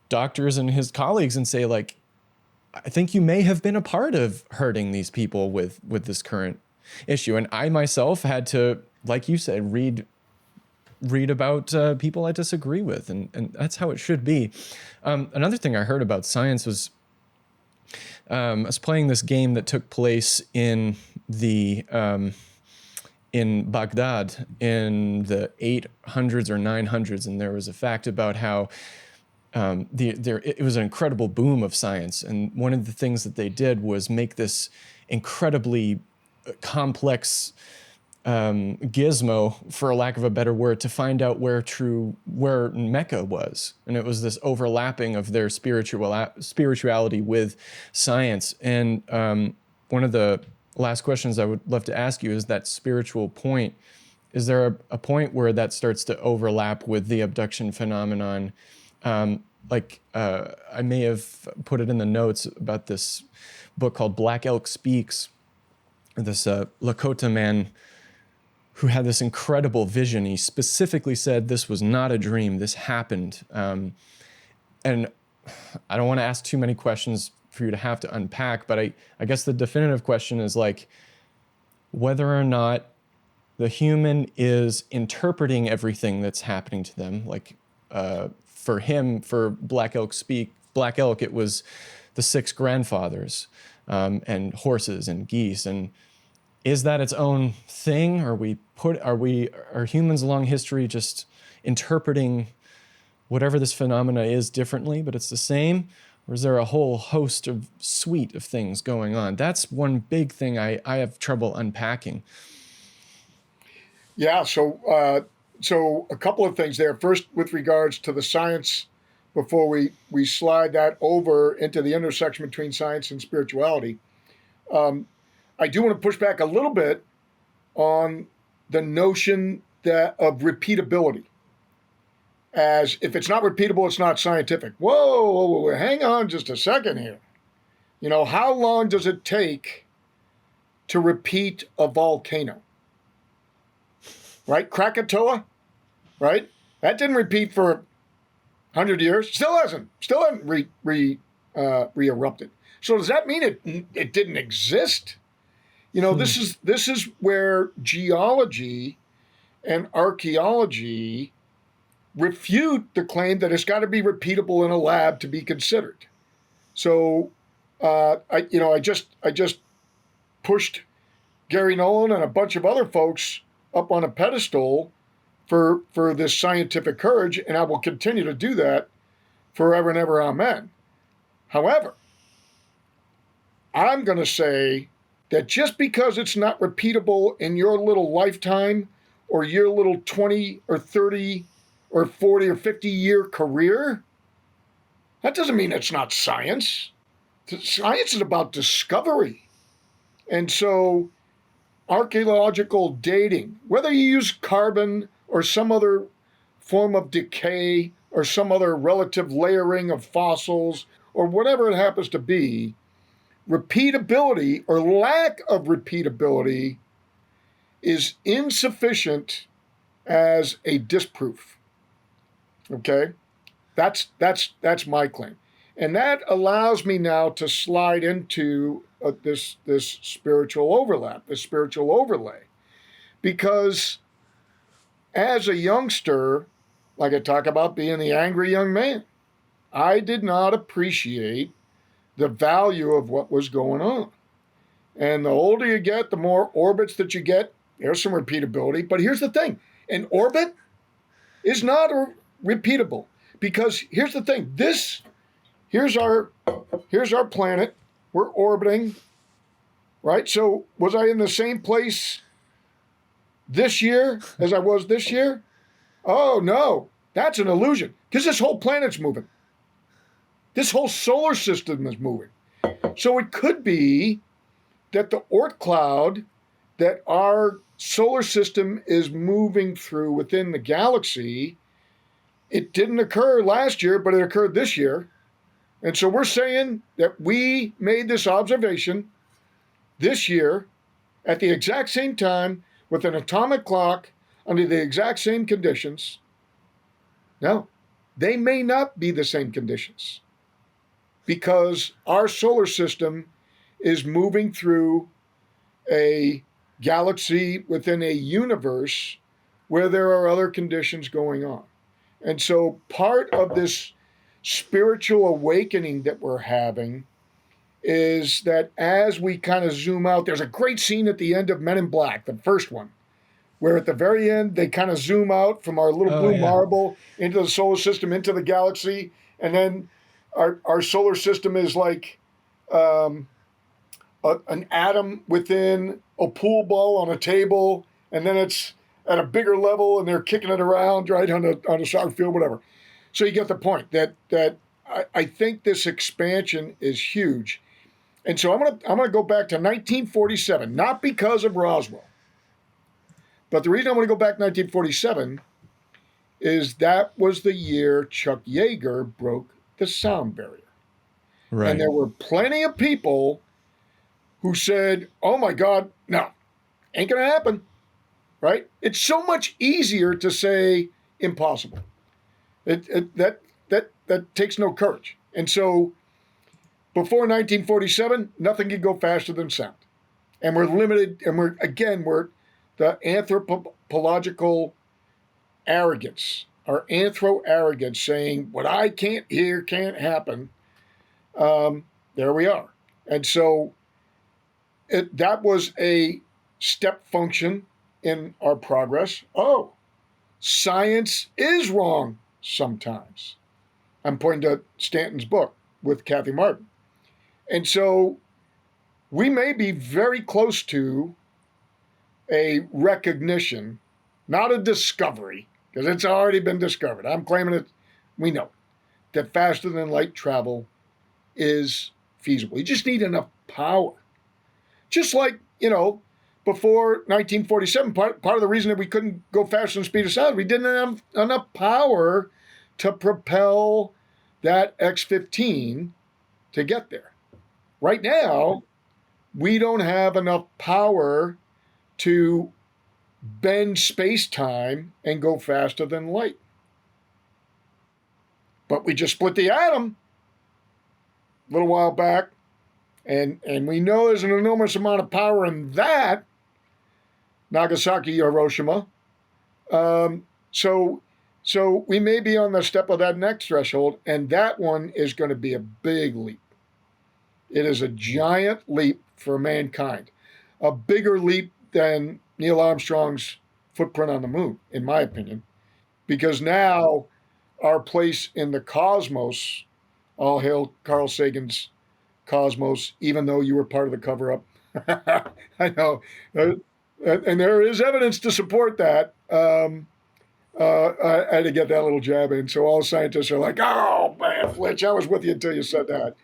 doctors and his colleagues and say, like, I think you may have been a part of hurting these people with this current issue. And I myself had to, like you said, read about people I disagree with, and that's how it should be. Another thing I heard about science was I was playing this game that took place in the in Baghdad in the 800s or 900s, and there was a fact about how it was an incredible boom of science, and one of the things that they did was make this incredibly complex gizmo, for a lack of a better word, to find out where Mecca was. And it was this overlapping of their spirituality with science. And one of the last questions I would love to ask you is that spiritual point. Is there a point where that starts to overlap with the abduction phenomenon? I may have put it in the notes about this book called Black Elk Speaks. This Lakota man who had this incredible vision. He specifically said this was not a dream. This happened. And I don't want to ask too many questions for you to have to unpack, but I guess the definitive question is like whether or not the human is interpreting everything that's happening to them. Like for him, for Black Elk, it was the 6 grandfathers and horses and geese. And is that its own thing? Are humans along history just interpreting whatever this phenomena is differently, but it's the same? Or is there a whole suite of things going on? That's one big thing I have trouble unpacking. Yeah, so a couple of things there. First, with regards to the science, before we slide that over into the intersection between science and spirituality, I do want to push back a little bit on the notion of repeatability. As if it's not repeatable, it's not scientific. Whoa, hang on just a second here. How long does it take to repeat a volcano? Right? Krakatoa, right? That didn't repeat for 100 years. Still hasn't re-erupted. So does that mean it didn't exist? This is where geology and archaeology refute the claim that it's got to be repeatable in a lab to be considered. So, I just pushed Gary Nolan and a bunch of other folks up on a pedestal for this scientific courage, and I will continue to do that forever and ever. Amen. However, I'm going to say that just because it's not repeatable in your little lifetime or your little 20 or 30 or 40 or 50 year career, that doesn't mean it's not science. Science is about discovery. And so archaeological dating, whether you use carbon or some other form of decay or some other relative layering of fossils or whatever it happens to be, repeatability or lack of repeatability is insufficient as a disproof. Okay? That's my claim. And that allows me now to slide into this spiritual overlap, this spiritual overlay. Because as a youngster, like I talk about being the angry young man, I did not appreciate the value of what was going on. And the older you get, the more orbits that you get, there's some repeatability. But here's the thing, an orbit is not repeatable. Because here's the thing, here's our planet, we're orbiting, right? So was I in the same place this year as I was this year? Oh, no. That's an illusion because this whole planet's moving. This whole solar system is moving. So it could be that the Oort cloud that our solar system is moving through within the galaxy, it didn't occur last year, but it occurred this year. And so we're saying that we made this observation this year at the exact same time with an atomic clock under the exact same conditions. No, they may not be the same conditions because our solar system is moving through a galaxy within a universe where there are other conditions going on. And so part of this spiritual awakening that we're having is that as we kind of zoom out, there's a great scene at the end of Men in Black, the first one, where at the very end, they kind of zoom out from our little blue marble into the solar system, into the galaxy. And then our solar system is like an atom within a pool ball on a table. And then it's at a bigger level and they're kicking it around, right, on a soccer field, whatever. So you get the point that I think this expansion is huge. And so I'm gonna go back to 1947, not because of Roswell, but the reason I want to go back to 1947 is that was the year Chuck Yeager broke the sound barrier. Right. And there were plenty of people who said, "Oh my God, no, ain't gonna happen." Right? It's so much easier to say impossible. That takes no courage. And so before 1947, nothing could go faster than sound. And we're limited, and we're the anthropological arrogance, our anthro-arrogance saying, what I can't hear can't happen. There we are. And so that was a step function in our progress. Oh, science is wrong sometimes. I'm pointing to Stanton's book with Kathy Martin. And so we may be very close to a recognition, not a discovery, because it's already been discovered. I'm claiming it, we know, that faster than light travel is feasible. You just need enough power. Just like, before 1947, part of the reason that we couldn't go faster than the speed of sound, we didn't have enough power to propel that X-15 to get there. Right now, we don't have enough power to bend space-time and go faster than light. But we just split the atom a little while back, and we know there's an enormous amount of power in that, Nagasaki, Hiroshima. So we may be on the step of that next threshold, and that one is going to be a big leap. It is a giant leap for mankind, a bigger leap than Neil Armstrong's footprint on the moon, in my opinion, because now our place in the cosmos, all hail Carl Sagan's cosmos, even though you were part of the cover-up. I know. And there is evidence to support that. I had to get that little jab in. So all scientists are like, "Oh, man, Fletch, I was with you until you said that."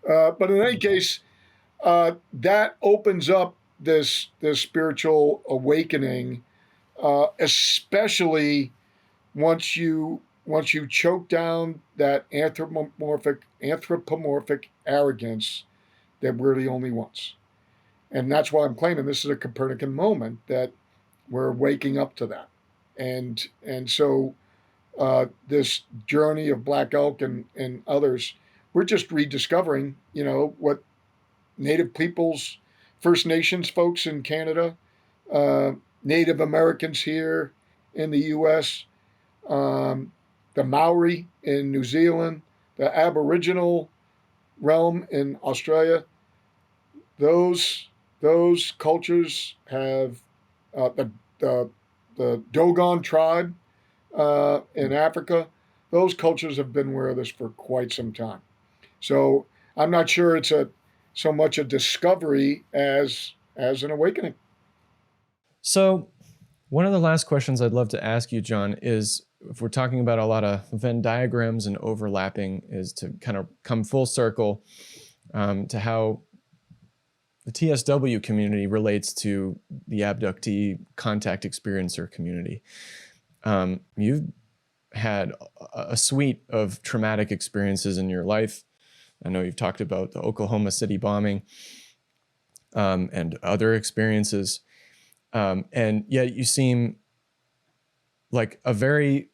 But in any case, that opens up this spiritual awakening, especially once you choke down that anthropomorphic arrogance that we're the only ones. And that's why I'm claiming this is a Copernican moment, that we're waking up to that. And so this journey of Black Elk and others, we're just rediscovering, what Native peoples, First Nations folks in Canada, Native Americans here in the U.S., the Maori in New Zealand, the Aboriginal realm in Australia, those cultures have the Dogon tribe in Africa. Those cultures have been with us for quite some time. So I'm not sure it's so much a discovery as an awakening. So one of the last questions I'd love to ask you, John, is if we're talking about a lot of Venn diagrams and overlapping, is to kind of come full circle to how the TSW community relates to the abductee contact experiencer community. You've had a suite of traumatic experiences in your life. I know you've talked about the Oklahoma City bombing and other experiences. And yet you seem like a very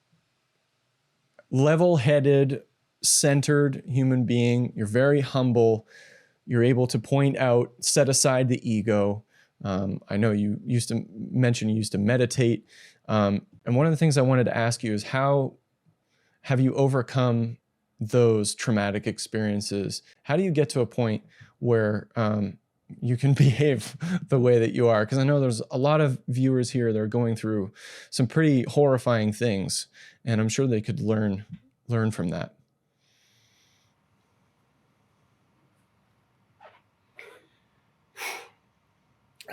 level-headed, centered human being. You're very humble. You're able to point out, set aside the ego. I know you used to mention you used to meditate. And one of the things I wanted to ask you is, how have you overcome those traumatic experiences? How do you get to a point where you can behave the way that you are? Because I know there's a lot of viewers here that are going through some pretty horrifying things, and I'm sure they could learn from that.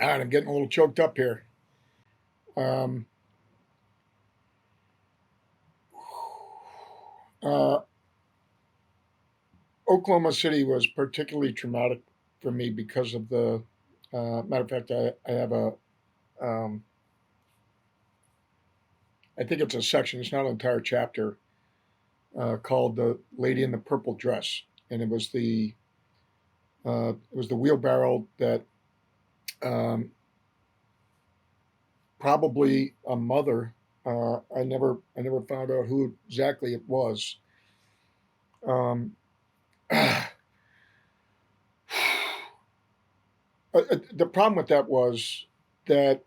All right, I'm getting a little choked up here. Oklahoma City was particularly traumatic for me because of the matter of fact, I have a I think it's a section, it's not an entire chapter, called "The Lady in the Purple Dress," and it was the wheelbarrow that probably a mother. I never found out who exactly it was. The problem with that was that,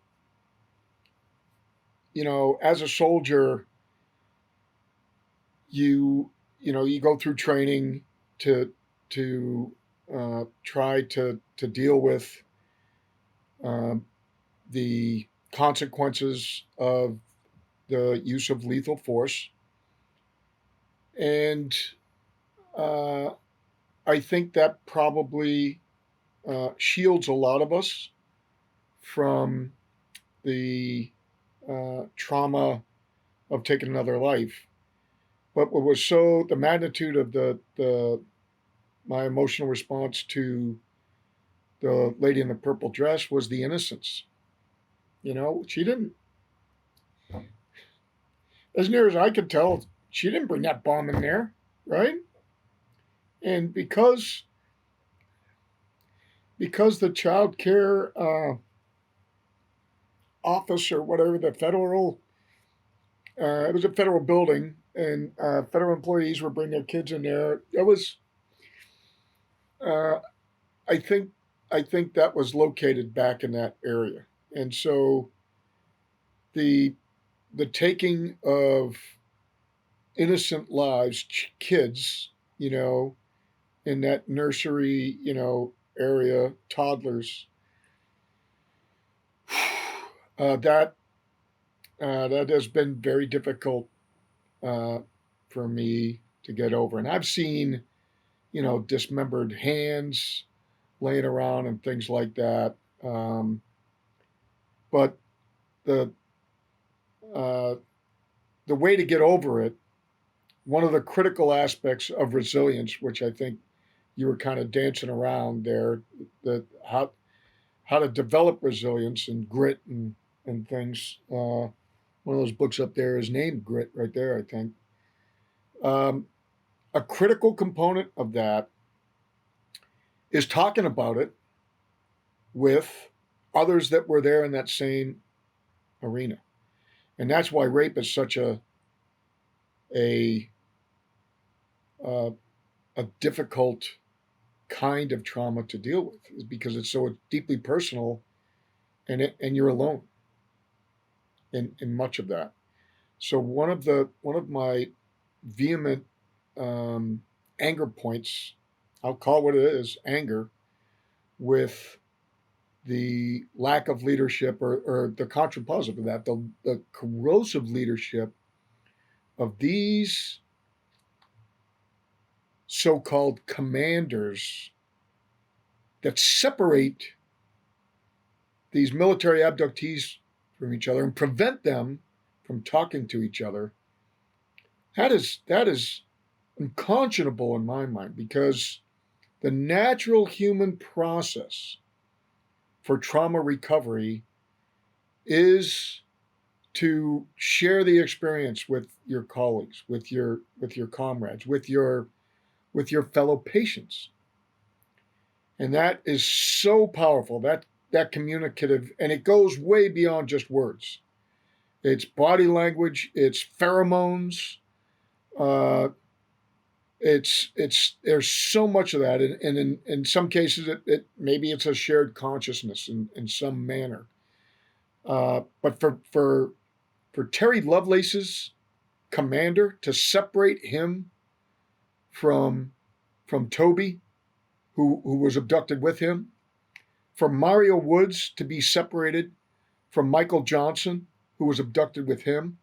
as a soldier, you go through training to try to deal with the consequences of the use of lethal force, and I think that probably shields a lot of us from the trauma of taking another life. But what was the magnitude of my emotional response to the lady in the purple dress was the innocence. She didn't, as near as I could tell, she didn't bring that bomb in there, right? And because the child care office, or whatever, the federal, it was a federal building, and federal employees were bringing their kids in there. It was, I think that was located back in that area, and so the taking of innocent lives, kids, in that nursery, area, toddlers, that has been very difficult for me to get over. And I've seen, dismembered hands laying around and things like that. But the way to get over it, one of the critical aspects of resilience, which I think you were kind of dancing around there, that how to develop resilience and grit and things. One of those books up there is named Grit, right there, I think. A critical component of that is talking about it with others that were there in that same arena. And that's why rape is such a difficult kind of trauma to deal with, is because it's so deeply personal, and you're alone in much of that. So one of my vehement anger points, I'll call it what it is, anger, with the lack of leadership, or the contrapositive of that, the corrosive leadership of these so-called commanders that separate these military abductees from each other and prevent them from talking to each other That is unconscionable in my mind, because the natural human process for trauma recovery is to share the experience with your colleagues, with your comrades, with your fellow patients. And that is so powerful, that communicative, and it goes way beyond just words. It's body language, it's pheromones, uh, it's there's so much of that, and in some cases it maybe it's a shared consciousness in some manner. But for Terry Lovelace's commander to separate him from Toby, who was abducted with him, for Mario Woods to be separated from Michael Johnson, who was abducted with him,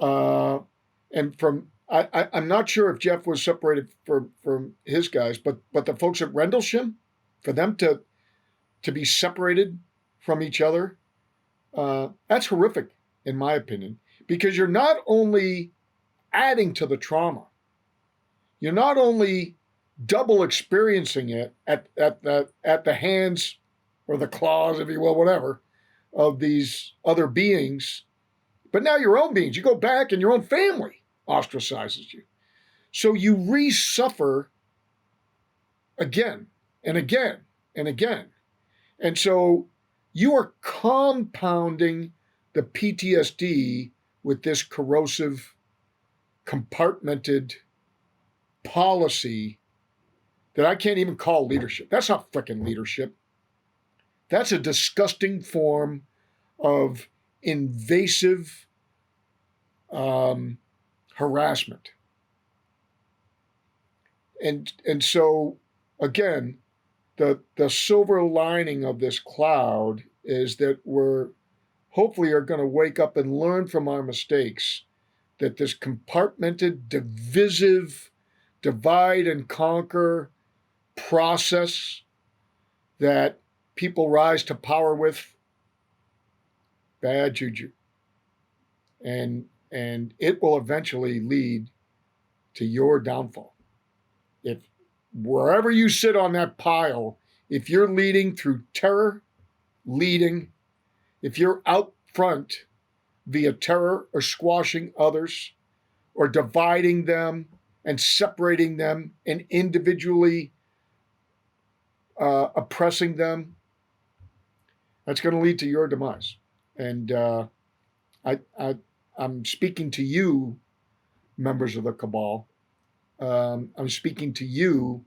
uh, and from I'm not sure if Jeff was separated from his guys, but the folks at Rendlesham, for them to be separated from each other, that's horrific in my opinion, because you're not only adding to the trauma, you're not only double experiencing it at the hands or the claws, if you will, whatever, of these other beings, but now your own beings. You go back and your own family ostracizes you. So you re-suffer again and again and again. And so you are compounding the PTSD with this corrosive, compartmented policy that I can't even call leadership. That's not freaking leadership. That's a disgusting form of invasive harassment. And so again, the silver lining of this cloud is that we're hopefully are going to wake up and learn from our mistakes, that this compartmented, divisive, divide and conquer process that people rise to power with, bad juju. And it will eventually lead to your downfall. If wherever you sit on that pile, if you're leading through terror, if you're out front via terror or squashing others or dividing them and separating them and individually oppressing them, that's going to lead to your demise. And I'm speaking to you, members of the cabal. I'm speaking to you,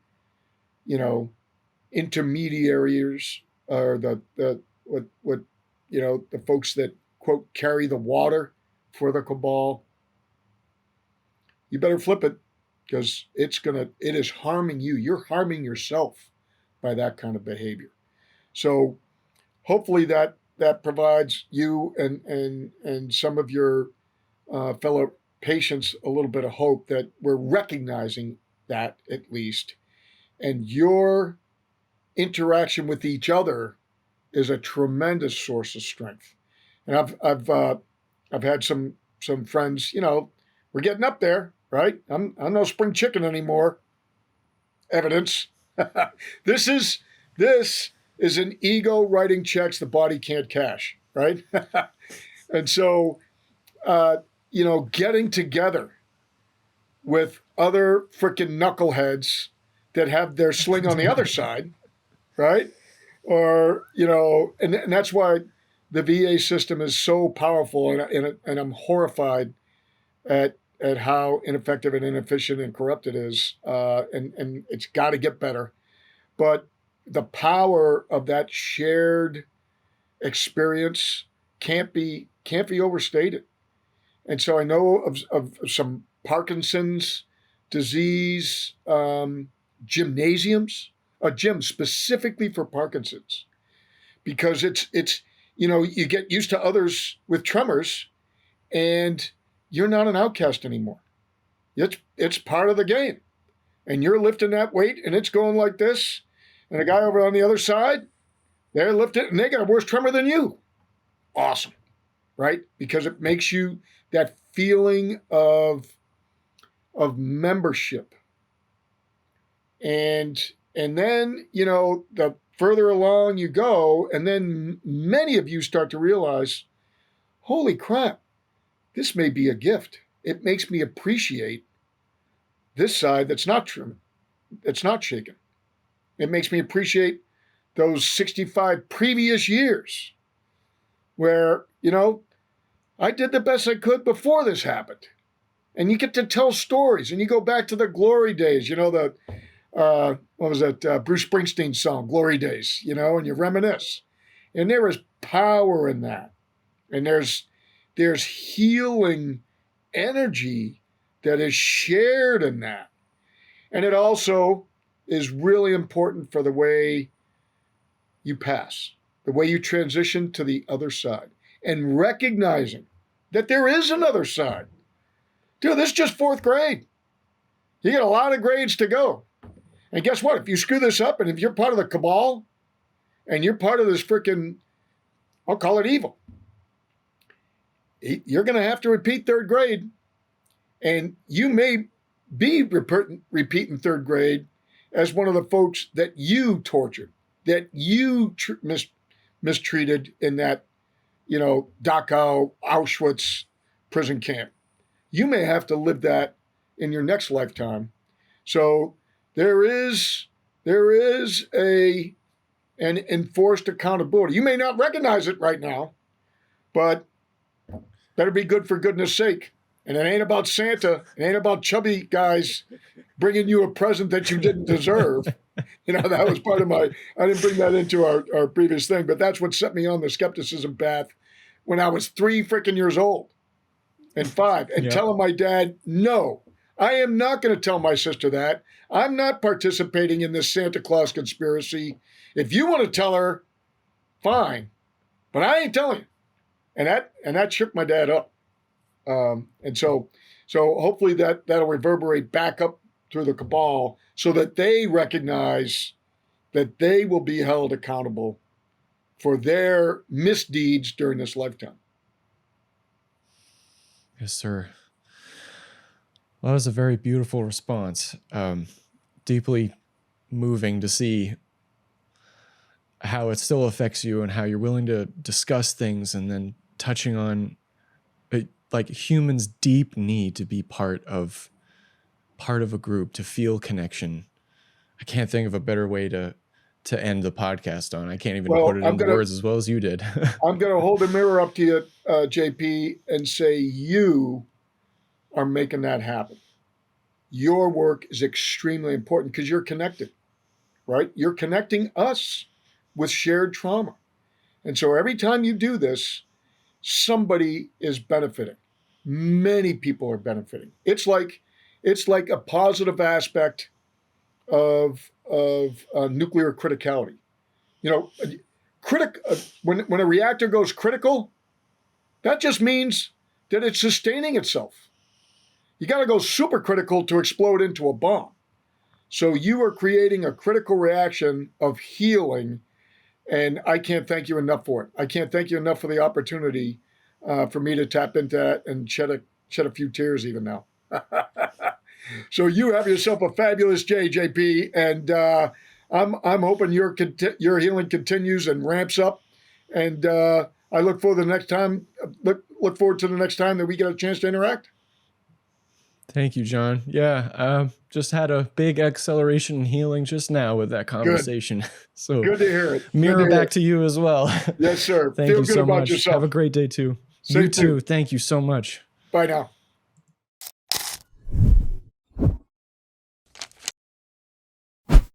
intermediaries, or the folks that quote carry the water for the cabal. You better flip it, because it is harming you. You're harming yourself by that kind of behavior. So hopefully that provides you and some of your fellow patients a little bit of hope that we're recognizing that, at least, and your interaction with each other is a tremendous source of strength. And I've had some friends, we're getting up there, right? I'm no spring chicken anymore. Evidence. This is an ego writing checks the body can't cash, right? And so, getting together with other freaking knuckleheads that have their sling on the other side, right? Or, and that's why the VA system is so powerful, and I'm horrified at how ineffective and inefficient and corrupt it is, and it's got to get better. But the power of that shared experience can't be overstated. And so I know of some Parkinson's disease gymnasiums, a gym specifically for Parkinson's, because it's you get used to others with tremors, and you're not an outcast anymore. It's part of the game, and you're lifting that weight, and it's going like this, and a guy over on the other side, they're lifting, and they got a worse tremor than you. Awesome, right? Because it makes you that feeling of of membership. And then, you know, the further along you go, and then many of you start to realize, holy crap, this may be a gift. It makes me appreciate this side that's not true, that's not shaken. It makes me appreciate those 65 previous years where, you know, I did the best I could before this happened. And you get to tell stories, and you go back to the glory days, you know, the, what was that, Bruce Springsteen song, Glory Days, you know, and you reminisce. And there is power in that. And there's healing energy that is shared in that. And it also is really important for the way you pass, the way you transition to the other side, and recognizing that there is another side. Dude, this is just 4th grade. You got a lot of grades to go. And guess what? If you screw this up, and if you're part of the cabal, and you're part of this freaking, I'll call it evil, you're going to have to repeat 3rd grade. And you may be repeating 3rd grade as one of the folks that you tortured, that you mistreated in that, you know, Dachau, Auschwitz prison camp. You may have to live that in your next lifetime. So there is an enforced accountability. You may not recognize it right now, but better be good for goodness sake. And it ain't about Santa. It ain't about chubby guys bringing you a present that you didn't deserve. You know, that was part of my, I didn't bring that into our previous thing, but that's what set me on the skepticism path when I was 3 freaking years old and 5, and telling my dad, no, I am not going to tell my sister that. I'm not participating in this Santa Claus conspiracy. If you want to tell her, fine, but I ain't telling you. And that shook my dad up. And so hopefully that'll reverberate back up through the cabal so that they recognize that they will be held accountable for their misdeeds during this lifetime. Yes, sir. Well, that was a very beautiful response. Deeply moving to see how it still affects you and how you're willing to discuss things, and then touching on like humans' deep need to be part of a group, to feel connection. I can't think of a better way to end the podcast on. I can't even put it into words as well as you did. I'm going to hold a mirror up to you, JP, and say you are making that happen. Your work is extremely important because you're connected, right? You're connecting us with shared trauma. And so every time you do this, somebody is benefiting. Many people are benefiting. It's like a positive aspect of nuclear criticality. You know, when a reactor goes critical, that just means that it's sustaining itself. You got to go supercritical to explode into a bomb. So you are creating a critical reaction of healing, and I can't thank you enough for it. I can't thank you enough for the opportunity for me to tap into that and shed a few tears even now. So you have yourself a fabulous day, JP, and I'm hoping your healing continues and ramps up. And I look forward to the next time. Look forward to the next time that we get a chance to interact. Thank you, John. Yeah, just had a big acceleration in healing just now with that conversation. Good. So good to hear it. Mirror back to you as well. Yes, sir. Thank you so much. Yourself. Have a great day too. Same you too. Thank you so much. Bye now.